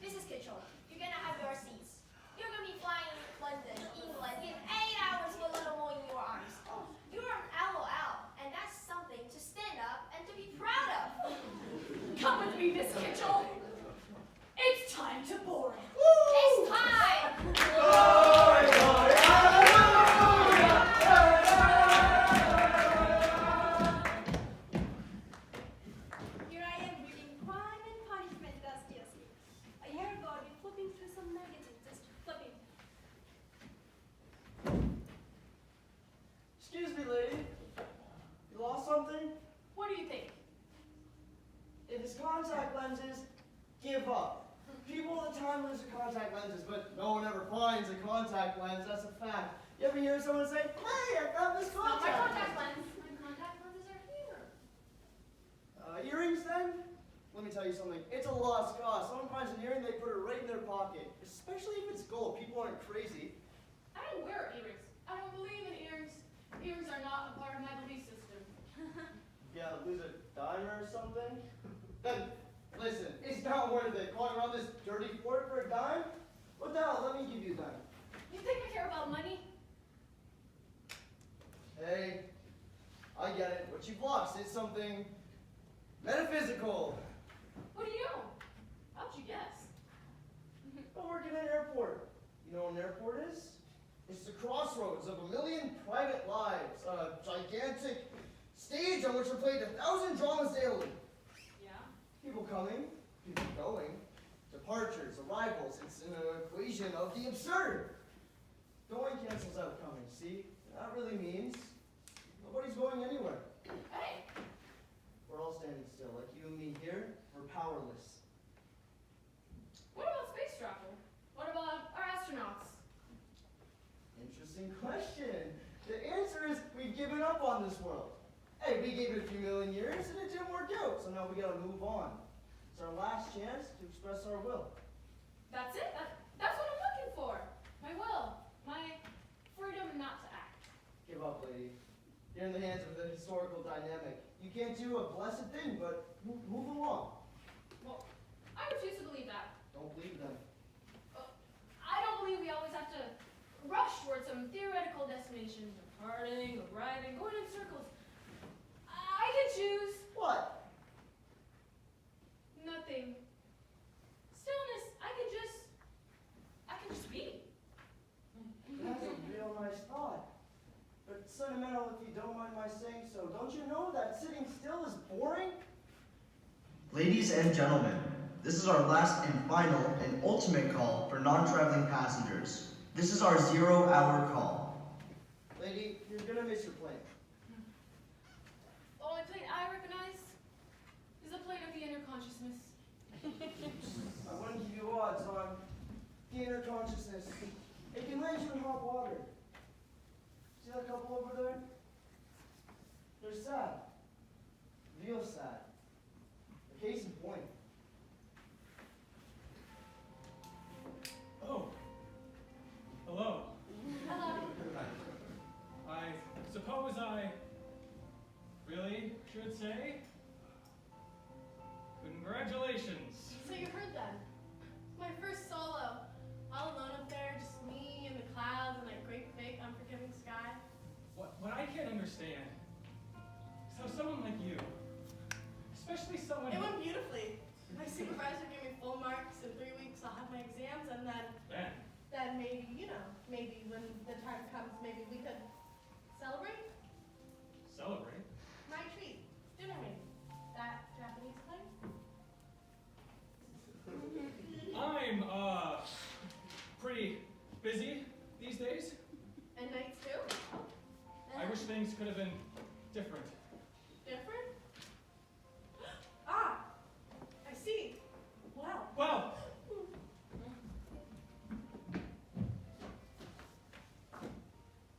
Mrs. Kitchell, you're gonna have your seats. You're gonna be flying London, England in 8 hours with a little more in your arms. You're an LOL, and that's something to stand up and to be proud of. Come with me, Miss Kitchell. It's time to board. It's time! Here I am reading Crime and Punishment Dostoevsky. A year ago, I'd been flipping through some magazines, just flipping. Excuse me, lady. You lost something? What do you think? If it's contact lenses, give up. People all the time lose their contact lenses, but no one ever finds a contact lens. That's a fact. You ever hear someone say, hey, I found this Not contact my contact lens. My contact lenses are here. Earrings then? Let me tell you something. It's a lost cause. Someone finds an earring, they put it right in their pocket. Especially if it's gold. People aren't crazy. I don't wear earrings. I don't believe in earrings. Earrings are not a part of my belief system. Yeah, lose a dime or something? Then, listen, it's not worth it. Going around this dirty fort for a dime? What the hell? Let me give you a dime. You think I care about money? Hey, I get it. What you've lost is something metaphysical. What do you know? How'd you guess? I work in an airport. You know what an airport is? It's the crossroads of a million private lives. A gigantic stage on which are played 1,000 dramas daily. Yeah. People coming, people going. Departures, arrivals. It's an equation of the absurd. Going cancels out coming, see? That really means nobody's going anywhere. Hey, We're all standing still, like you and me here. We're powerless. what about space travel? What about our astronauts? Interesting question. The answer is we've given up on this world. Hey, we gave it a few million years and it didn't work out, so now we gotta move on. It's our last chance to express our will. That's it. That's what I'm looking for. My will. My freedom not to act. Give up, lady. You're in the hands of the historical dynamic. You can't do a blessed thing, but move along. Well, I refuse to believe that. Don't believe them. I don't believe we always have to rush towards some theoretical destination, departing, arriving, going in circles. I can choose. What? you don't mind my saying so, don't you know that sitting still is boring? Ladies and gentlemen, this is our last and final and ultimate call for non-traveling passengers. This is our 0-hour call. Lady, you're gonna miss your plane. The only plane I recognize is the plane of the inner consciousness. I wouldn't give you odds on the inner consciousness. It can land you in hot water. See that couple over there? They're sad. Real sad. A case in point. Oh. Hello. Hello. I suppose I really should say congratulations. So you heard that? My first solo. All alone up there, just me and the clouds and that great big unforgiving sky. What I can't understand is how someone like you, especially someone... It went beautifully. My supervisor gave me full marks. In 3 weeks I'll have my exams, and then maybe, maybe when the time comes, maybe we could celebrate. Celebrate? My treat. Dinner maybe. That Japanese place. I'm, pretty busy these days. And nights too? I wish things could have been different. Different? Ah! I see. Well. Well,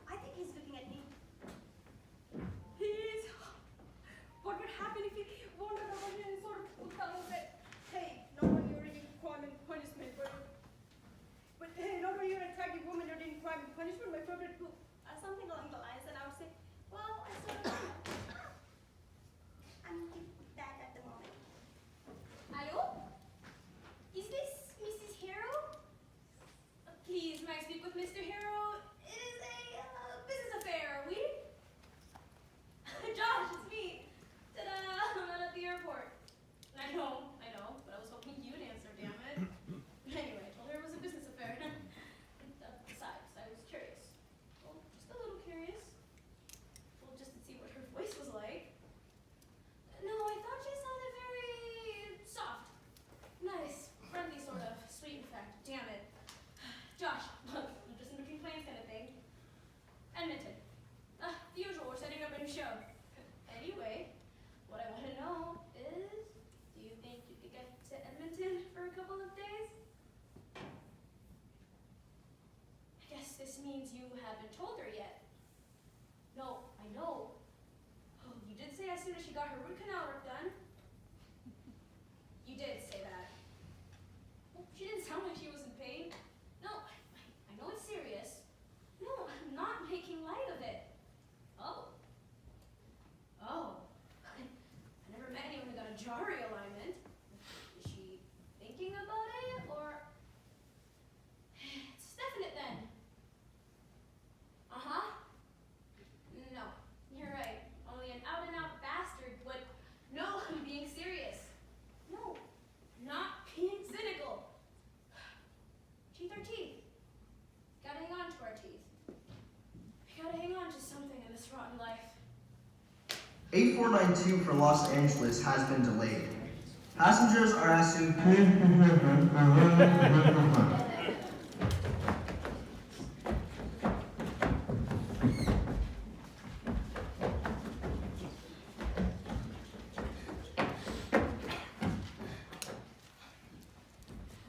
I think he's looking at me. Please. What would happen if he wandered around here and sort of put down a bit? Hey, not when you're in crime and punishment, but hey, not when you're an attractive woman, you're in crime and punishment. My favorite book, something along the lines, and I would say, well, I sort of I'm that at the moment. Hello? Is this Mrs. Harrow? Please, may I speak with Mr. Harrow? It is a business affair, oui? Josh, it's me. Ta-da! I'm out at the airport. I know, but I was hoping you'd answer, damn it. Anyway, I told her it was a business affair. Besides, I was curious. Well, just a little curious. Well, just to see what her voice was like. No, I thought she sounded very soft. Nice, friendly sort of. Sweet, in fact. Damn it. Josh, look, I'm just in between planes kind of thing. Edmonton. The usual, we're setting up a new show. Anyway, what I want to know is, do you think you could get to Edmonton for a couple of days? I guess this means you haven't told her yet. No, I know. Oh, you did say as soon as she got her root canal work done. You did say that. Well, she didn't sound like she was in pain. No, I know it's serious. No, I'm not making light of it. Oh. I never met anyone who got a jaw realignment. Is she thinking about it, or? It's definite then. Uh-huh. No, you're right. Only an out-and-out bastard would. No, I'm being serious. No, not being cynical. Teeth are teeth. Gotta hang on to our teeth. We gotta hang on to something in this rotten life. 8492 for Los Angeles has been delayed. Passengers are asked to...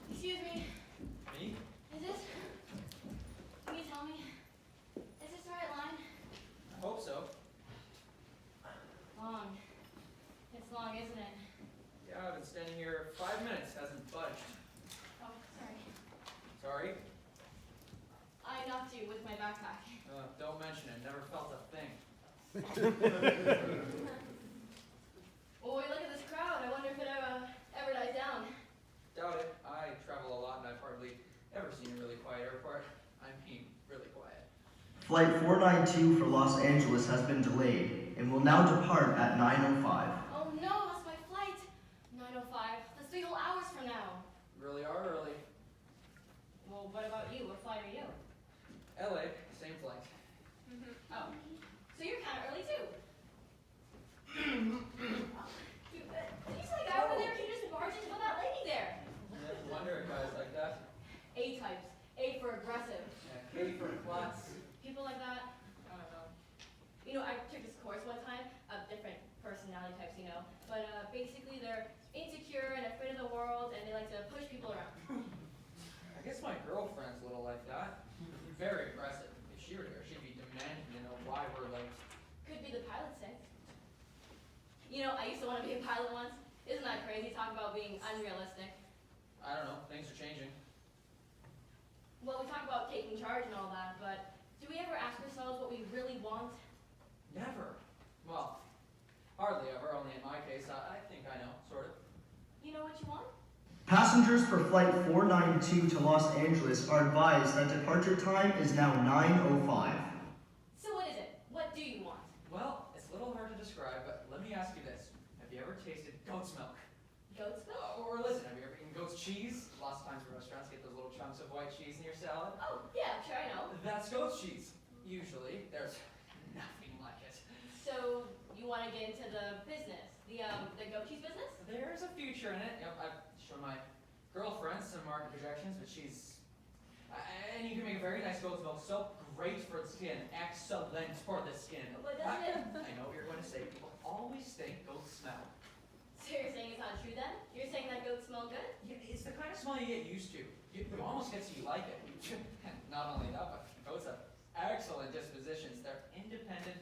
Excuse me. Me? Is this? Can you tell me? Is this the right line? I hope so. Long. It's long, isn't it? Yeah, I've been standing here 5 minutes, hasn't budged. Oh, sorry. Sorry? I knocked you with my backpack. Don't mention it, never felt a thing. Oh, look at this crowd. I wonder if it ever dies down. Doubt it. I travel a lot and I've hardly ever seen a really quiet airport. I mean, really quiet. Flight 492 for Los Angeles has been delayed and will now depart at 9:05. Oh no, that's my flight. 9:05. That's 3 whole hours from now. Really are early. Well, what about you? What flight are you? LA, same flight. Oh. So So you're kind of early too. Did you see the guy over there? He just barged into that lady there. No wonder guys like that. A types. A for aggressive. K for klutz. People like that, I don't know. You know, I took this course one time of different personality types, you know. But basically they're insecure and afraid of the world and they like to push people around. I guess my girlfriend's a little like that. Very aggressive. If she were here, she'd be demanding to know why we're late. Could be the pilot sex. You know, I used to want to be a pilot once. Isn't that crazy? Talk about being unrealistic. I don't know, things are changing. Well, we talk about taking charge and all that, but do we ever ask ourselves what we really want? Never. Well, hardly ever, only in my case, I think I know, sort of. You know what you want? Passengers for Flight 492 to Los Angeles are advised that departure time is now 9:05. So what is it? What do you want? Well, it's a little hard to describe, but let me ask you this. Have you ever tasted goat's milk? Goat's milk? Or listen, have you ever eaten goat's cheese? Lots of times restaurants get those little chunks of white cheese in your salad. Oh, yeah, sure, I know. That's goat's cheese. Usually, there's nothing like it. So you want to get into the business, the goat cheese business? There's a future in it. Yep, I've shown my girlfriend some market projections, but she's... and you can make a very nice goat's milk soap. Great for the skin. Excellent for the skin. But doesn't it... I know what you're going to say. People always think goats smell. So you're saying it's not true then? You're saying that goats smell good? Yeah, it's the kind of smell you get used to. You almost get so you like it. And not only that, but goats have excellent dispositions. They're independent,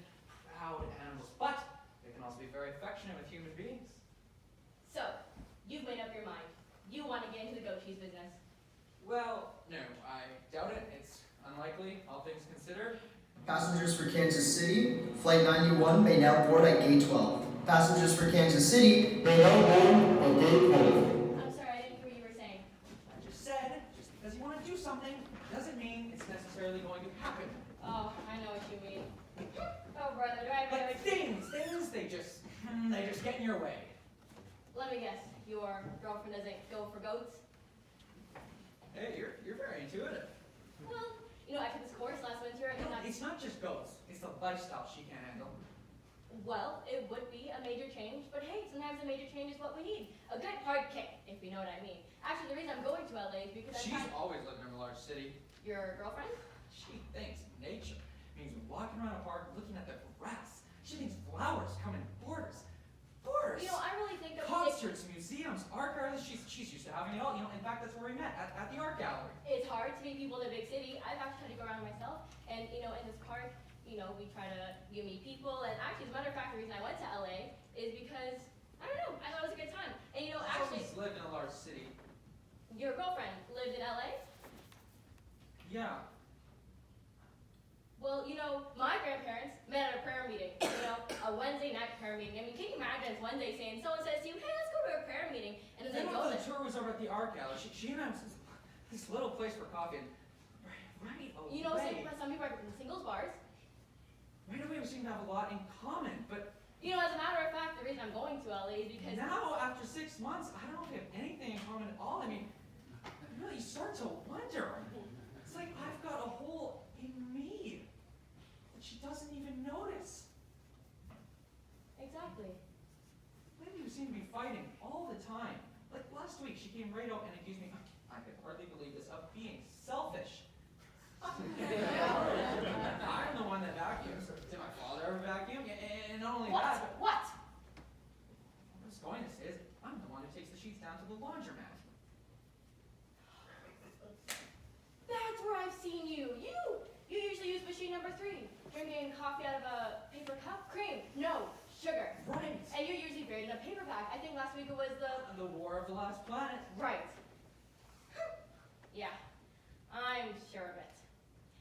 proud animals. But they can also be very affectionate with human beings. So, you've made up your mind. You want to get into the goat cheese business. Well, no, I doubt it. It's unlikely, all things considered. Passengers for Kansas City, Flight 91 may now board at Gate 12. Passengers for Kansas City may now board at Gate 12. I'm sorry, I didn't hear what you were saying. I just said, just because you want to do something doesn't mean it's necessarily going to happen. Oh, I know what you mean. Oh, brother, do I have But things, they just get in your way. Let me guess, your girlfriend doesn't go for goats? Hey, you're very intuitive. Well, you know, I took this course last winter and It's not just goats, it's the lifestyle she can't handle. Well, it would be a major change, but hey, sometimes a major change is what we need. A good hard kick, if you know what I mean. Actually, the reason I'm going to LA is because She's always lived in a large city. Your girlfriend? She thinks nature means walking around a park looking at the grass. She thinks flowers come in borders. Borders! You know, I really think that Concerts, museums, art galleries, she's used to having it all. You know, in fact, that's where we met, at the art gallery. It's hard to meet people in a big city. I've actually tried to go around myself, and you know, in this park, you know, we try to meet people, and actually, as a matter of fact, the reason I went to LA is because, I don't know, I thought it was a good time. And you know, actually... Someone's lived in a large city. Your girlfriend lived in LA? Yeah. Well, you know, my grandparents met at a prayer meeting, you know, a Wednesday night prayer meeting. I mean, can you imagine it's Wednesday saying, someone says to you, hey, let's go to a prayer meeting, and then they go The there. tour was over at the art gallery. She announced this little place for coffee, and right away... You know, some people are in singles bars. Right away we seem to have a lot in common, but... You know, as a matter of fact, the reason I'm going to LA is because... Now, after 6 months, I don't know if we have anything in common at all. I mean, you really start to wonder. It's like I've got a hole in me that she doesn't even notice. Exactly. Lately we seem to be fighting all the time. Like last week, she came right out and accused me, I could hardly believe this, of being selfish. I'm the one that vacuums. Did my father ever vacuum? And not only that... What? What I was going to say is, I'm the one who takes the sheets down to the laundromat. That's where I've seen you. You usually use machine number 3. Drinking coffee out of a paper cup? Cream? No. Sugar. Right. And you're usually buried in a paper bag. I think last week it was The War of the Last Planet. Right. Yeah. I'm sure of it.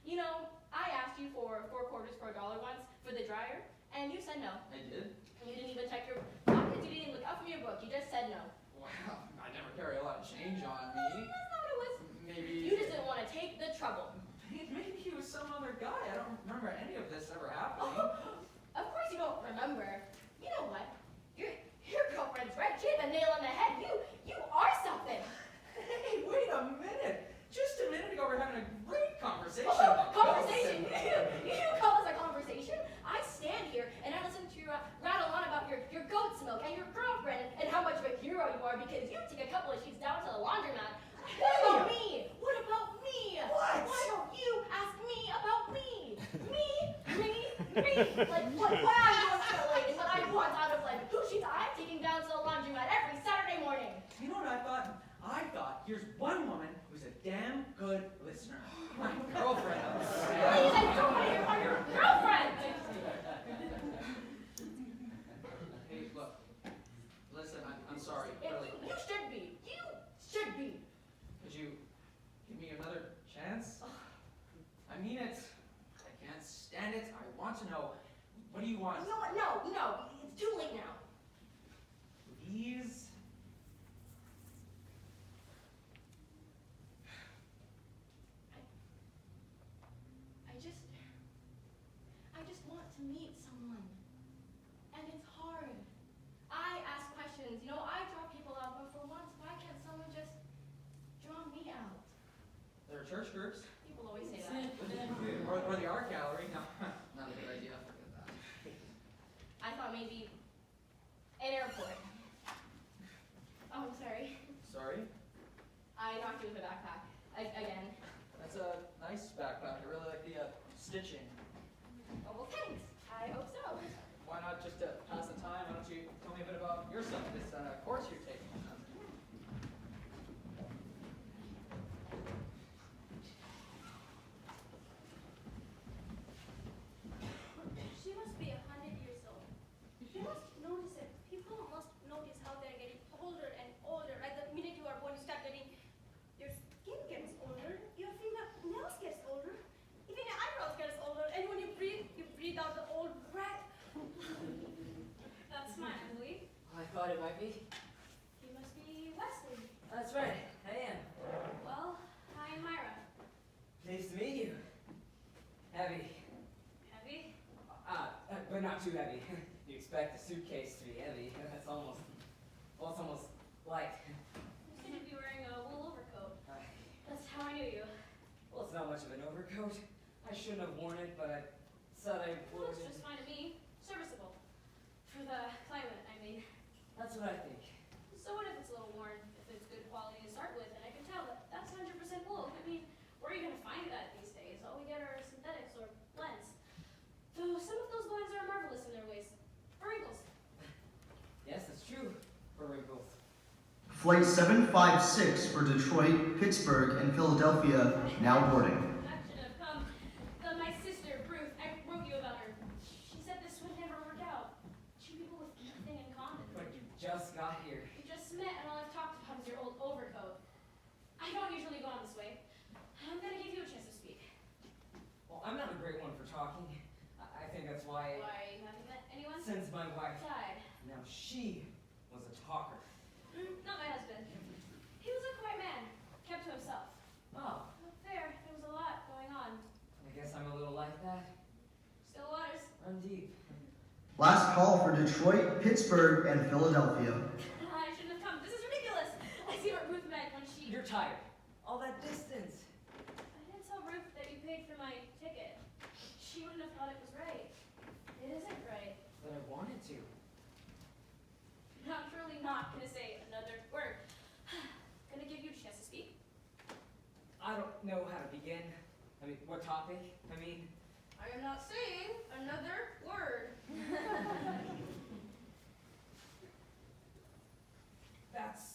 You know, I asked you for 4 quarters for $1 once for the dryer, and you said no. I did? You didn't even check your pockets. You didn't even look up from your book. You just said no. Wow, I never carry a lot of change on me. That's not what it was. Maybe... You just didn't want to take the trouble. Maybe he was some other guy. I don't remember any of this ever happening. Of course you don't remember. You know what? Your girlfriend's right. She hit the nail on the head. You are something. Hey, wait a minute. Just a minute ago we were having a great conversation. Conversation? You call this a conversation? I stand Me? Like, what I want to lady, what I want out of life. Who she's I'm taking down to the laundromat every Saturday morning. You know what I thought? I thought, here's one woman who's a damn good listener. My girlfriend. Please, I don't want to hear about your girlfriend. Hey, look. Listen, I'm sorry, really. You should be. You should be. Could you give me another chance? I mean it. I can't stand it. I want to know. What do you want? You know what? No. It's too late now. Please? I just want to meet someone. And it's hard. I ask questions. You know, I draw people out, but for once, why can't someone just draw me out? There are church groups. People always say that. or the art gallery. No, not a good idea. Forget that. I thought maybe an airport. Oh, I'm sorry. Sorry? I knocked you with a backpack. Again. That's a nice backpack. I really like the stitching. Oh, well, thanks. I hope so. Why not just to pass the time? Why don't you tell me a bit about yourself, this course you're taking? She must be 100 years old. You must notice it. People must notice how they're getting older and older. Like the minute you are born, you start getting, your skin gets older, your fingernails gets older, even your eyebrows gets older, and when you breathe out the old breath. That's mine, I believe. I thought it might be. He must be Wesley. That's right. I am. Well, hi, Myra. Nice to meet you. Heavy. Heavy? But not too heavy. You expect a suitcase to be heavy. That's almost, well, it's almost light. You seem to be wearing a wool overcoat. That's how I knew you. Well, it's not much of an overcoat. I shouldn't have worn it, but I thought I It would. looks just fine to me. Serviceable. For the climate, I mean. That's what I think. So what if it's a little worn, if it's good quality to start with, and I can tell that that's 100% wool. I mean, where are you going to find that these days? All we get are synthetics or blends. Though some of those blends are marvelous in their ways. For wrinkles. Yes, that's true. For wrinkles. Flight 756 for Detroit, Pittsburgh, and Philadelphia now boarding. That should have come. My sister, Ruth, I wrote you about her. She said this would never work out. Two people with nothing in common. But you just got here. We just met and all I've talked about is your old overcoat. I don't usually go on this way. I'm gonna give you a chance to speak. Well, I'm not a great one for talking. I think that's why. Why, you haven't met anyone? Since my wife Died. Now she was a talker. Not my husband. He was a quiet man. Kept to himself. Oh, Up there was a lot going on. I guess I'm a little like that. Still waters. Run deep. Last call for Detroit, Pittsburgh, and Philadelphia. I shouldn't have come. This is ridiculous. I see what Ruth meant when she... You're tired. All that distance. I didn't tell Ruth that you paid for my ticket. She wouldn't have thought it was right. It isn't right. But I wanted to. I'm truly not gonna say another word. Gonna give you a chance to speak. I don't know how to begin. I mean, what topic? I mean, I am not saying another word. that's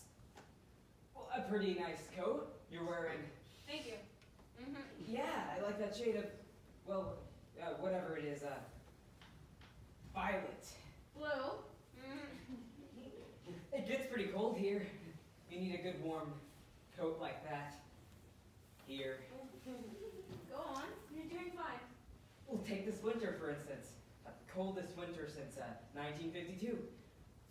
well, a pretty nice coat you're wearing. Thank you. Yeah, I like that shade of, well, whatever it is, violet. Blue. It gets pretty cold here. You need a good warm coat like that. Here. Go on. You're doing fine. Well, take this winter, for instance. The coldest winter since 1952.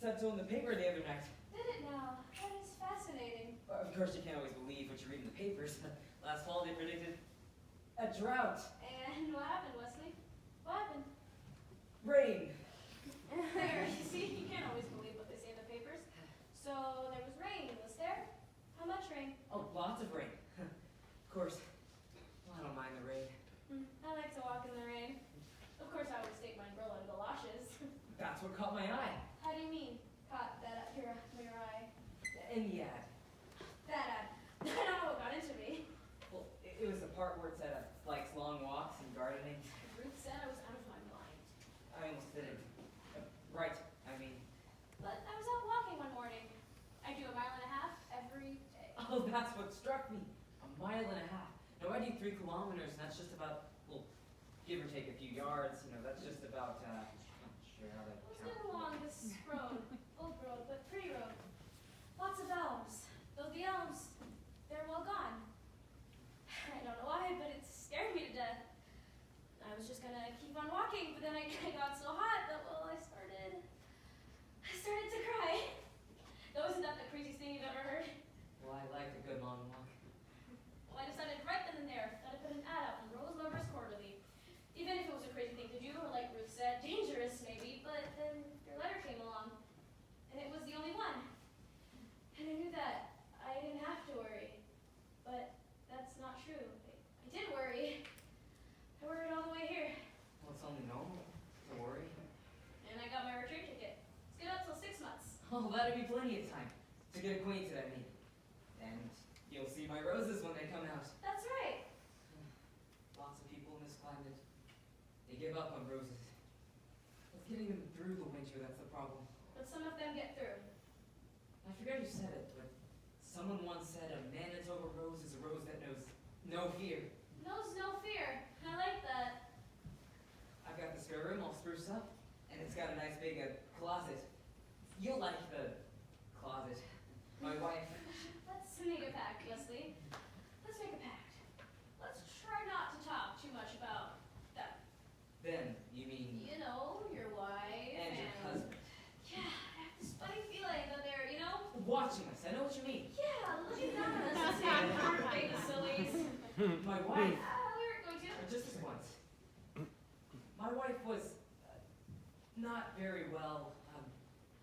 Said so in the paper the other night. Did it now? That is fascinating. Of course, you can't always believe what you read in the papers. Last fall, they predicted a drought. And what happened, Wesley? What happened? Rain. There, you see, you can't always believe what they say in the papers. So there was rain, was there? How much rain? Oh, lots of rain. Of course, well, I don't mind the rain. I like to walk in the rain. Of course, I always take my umbrella and galoshes. That's what caught my eye. How do you mean? Caught that your eye? In the ad. That ad. I don't know what got into me. Well, it was the part where it said likes long walks and gardening. Ruth said I was out of my mind. that's just about, well, give or take a few yards, you know, that's just about, I'm not sure how to Let's count. get along this road. Old road, but pretty road. Lots of elms. Though the elms, they're well gone. I don't know why, but it scared me to death. I was just gonna keep on walking, but then I got so hot that, well, I started to cry. Though isn't that the craziest thing you've ever heard? Well, I like a good long walk. Well, I decided right then and there that I put an ad out in Rose Lovers Quarterly. Even if it was a crazy thing to do, or like Ruth said, dangerous maybe, but then your letter came along. And it was the only one. And I knew that I didn't have to worry. But that's not true. I did worry. I worried all the way here. Well, it's only normal to worry. And I got my return ticket. It's good up till 6 months. Oh, that'd be plenty of time to get acquainted, I mean. And you'll see my roses when they come out. That's right. Lots of people in this climate, they give up on roses. It's getting them through the winter that's the problem. But some of them get through. I forget who said it, but someone once said a Manitoba rose is a rose that knows no fear. Knows no fear. I like that. I've got the spare room all spruced up, and it's got a nice big closet. You'll like the closet. My wife. Let's make a pact, Leslie. Let's make a pact. Let's try not to talk too much about that. Then, you mean... You know, your wife And your husband. Yeah, I have this funny feeling that they're, you know... Watching us, I know what you mean. Yeah, looking down on us and saying, "Hey, the sillies." My wife... We weren't going to. Just this once. My wife was not very well,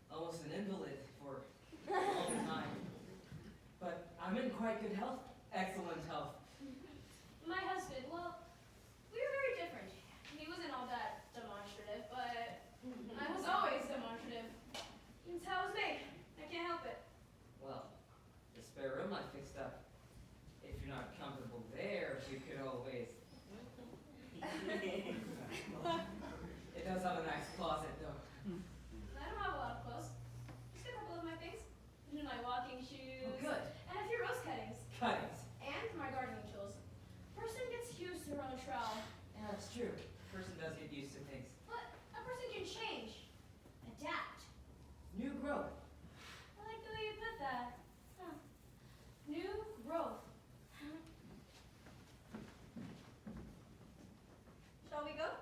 almost an invalid for a long time. But I'm in quite good health, excellent health. My husband, well, we were very different. He wasn't all that demonstrative, but I was always demonstrative. That's how I was made. I can't help it. Well, the spare room I fixed up. If you're not comfortable there, we could always... It does have a nice closet, though. I don't have a lot of clothes. Just a couple of my things. My walking shoes. Oh, good. And a few rose cuttings. Cuttings. And my gardening tools. Person gets used to her own trowel. Yeah, that's true. A person does get used to things. But a person can change. Adapt. New growth. I like the way you put that. Huh. New growth. Shall we go?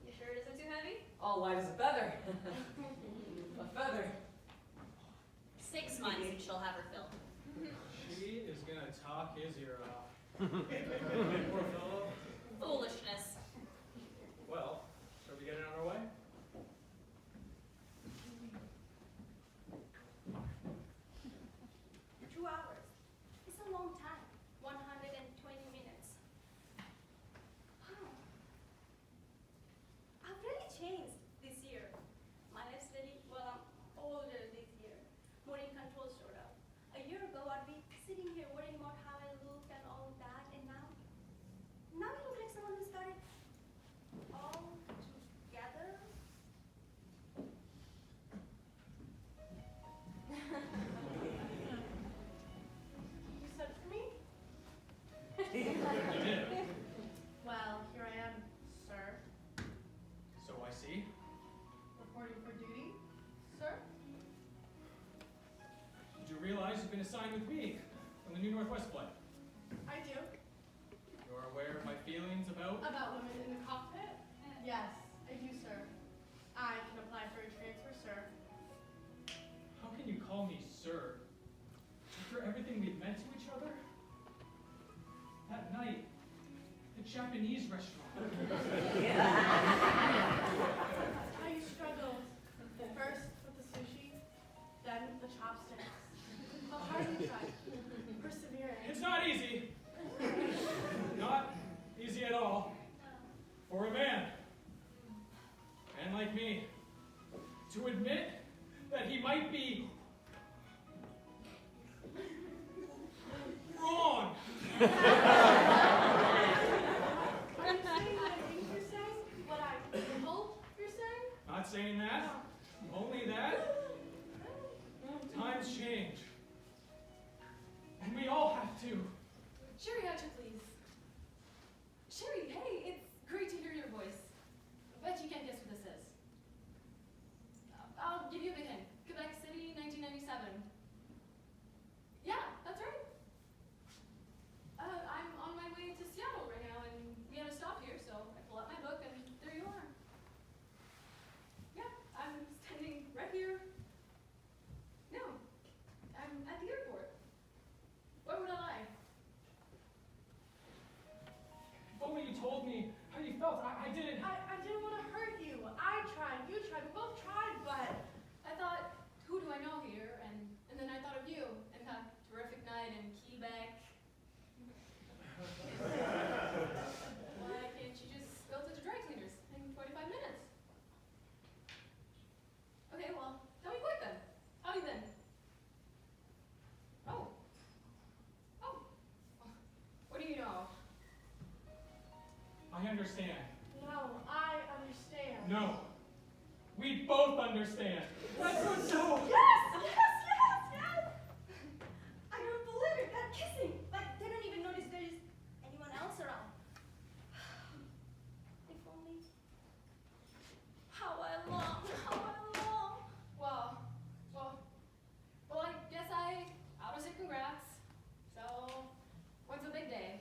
You sure it isn't too heavy? All light as a feather. A feather. 6 months and she'll have her fill. She is gonna talk his ear off. Poor fellow. Foolishness. Well, shall we get it on our way? 2 hours. It's a long time. 120 minutes. Wow. I've really changed this year. My life's really, well, I'm older this year. More in control, sort of. A year ago, I'd be sitting here worrying about how I look and all of that, and now I look like someone who's got it all together. You said for me? You did. Well, here I am, sir. So I see. Reporting for duty, sir. Did you realize you've been assigned with me on the New Northwest flight? I do. You're aware of my feelings about... About women in the cockpit? Yes, I do, sir. I can apply for a transfer, sir. How can you call me sir? After everything we've meant to each other? That night, the Japanese restaurant. How you struggled. First with the sushi, then with the chopsticks. How hard you tried. Persevering. It's not easy. Not easy at all. For a man like me, to admit that he might be wrong. Are you saying what I think you're saying? What I hope you're saying? Not saying that. Only that. Times change. And we all have to. Geriatric, please. I understand. No, I understand. No. We both understand. That's so so. Yes! I don't believe it. They're kissing. Like, they don't even notice there's anyone else around. If only. How I long. Well, I guess I was say congrats. So, when's the big day?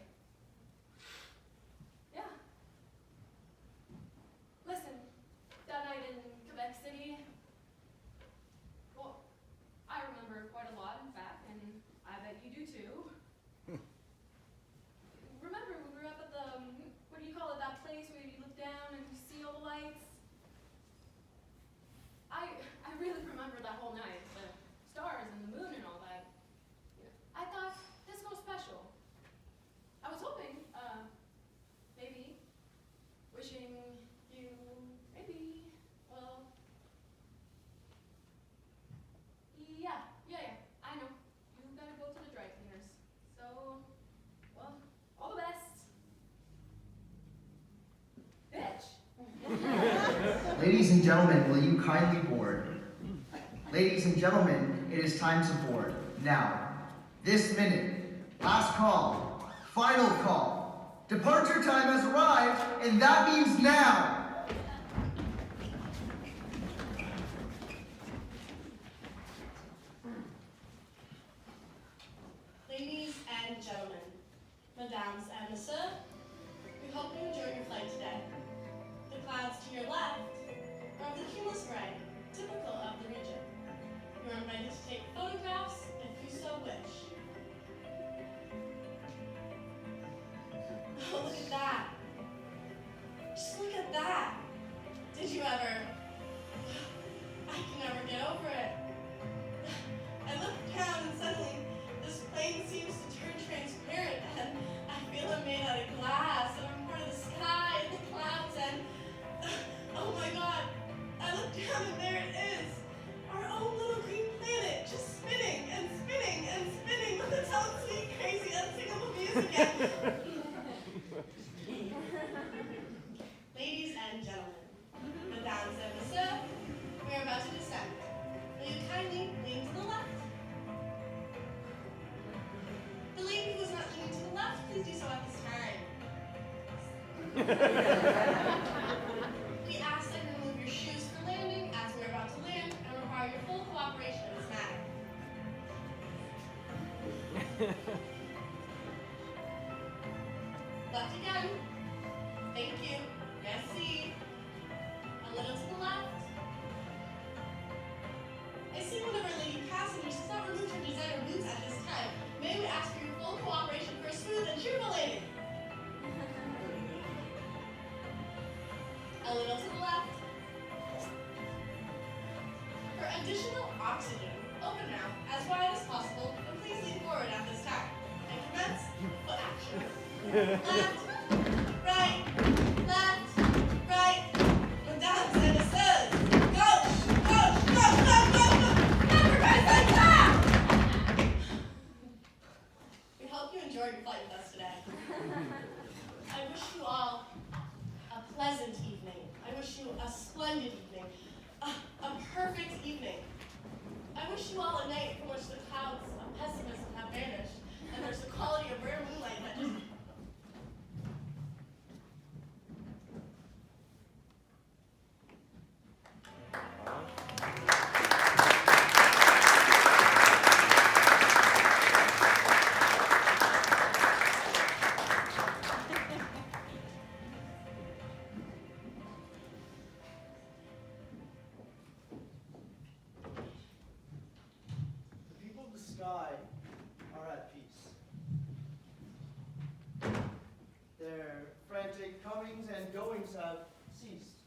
Yeah. Listen, that night in Quebec City, well, I remember quite a lot, in fact, and I bet you do too. Remember when we were up at the, what do you call it, that place where you look down and you see all the lights? I really remember that whole night, the stars and the moon and all that. I thought, this was special. I was hoping, maybe, wishing you, maybe, well, yeah, I know. You gotta go to the dry cleaners. So, well, all the best. Bitch. Ladies and gentlemen, will you kindly board? Ladies and gentlemen, it is time to board. Now, this minute, last call, final call. Departure time has arrived, and that means now. Ladies and gentlemen, mesdames and messieurs, we hope you enjoyed your flight today. The clouds to your left are of the cumulus spray, typical of the region. You are invited to take photographs if you so wish. Oh, look at that. Just look at that. Did you ever? I can never get over it. I look down and suddenly this plane seems to turn transparent and I feel I'm made out of glass and I'm part of the sky and the clouds and oh my god, I look down and there it is. Our own little green planet just spinning and spinning and spinning with its own sweet, crazy, unsingable music. Ladies and gentlemen, mesdames and messieurs, we are about to descend. Will you kindly lean to the left? The lady who is not leaning to the left, please do so at this time. We ask that you remove your shoes for landing as we're about to land and require your full cooperation in this matter. Left again. Thank you. Merci. A little to the left. I see one of our lady passengers has not removed her designer boots at this time. May we ask for your full cooperation for a smooth and cheerful landing? A little to the left. For additional oxygen, open mouth as wide as possible, and please lean forward at this time. And commence foot action. Left, right, left, right, mesdames and messieurs. Gauche, gauche, gauche, gauche, gauche. Never press stop! We hope you enjoyed your flight with us today. I wish you all a pleasant evening. I wish you a splendid evening. A perfect evening. I wish you all a night from which the clouds of pessimism have vanished, and there's a quality of rare moonlight that just The people of the sky are at peace. Their frantic comings and goings have ceased.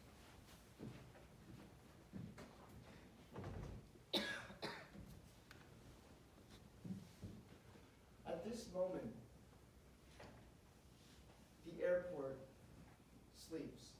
At this moment, the airport sleeps.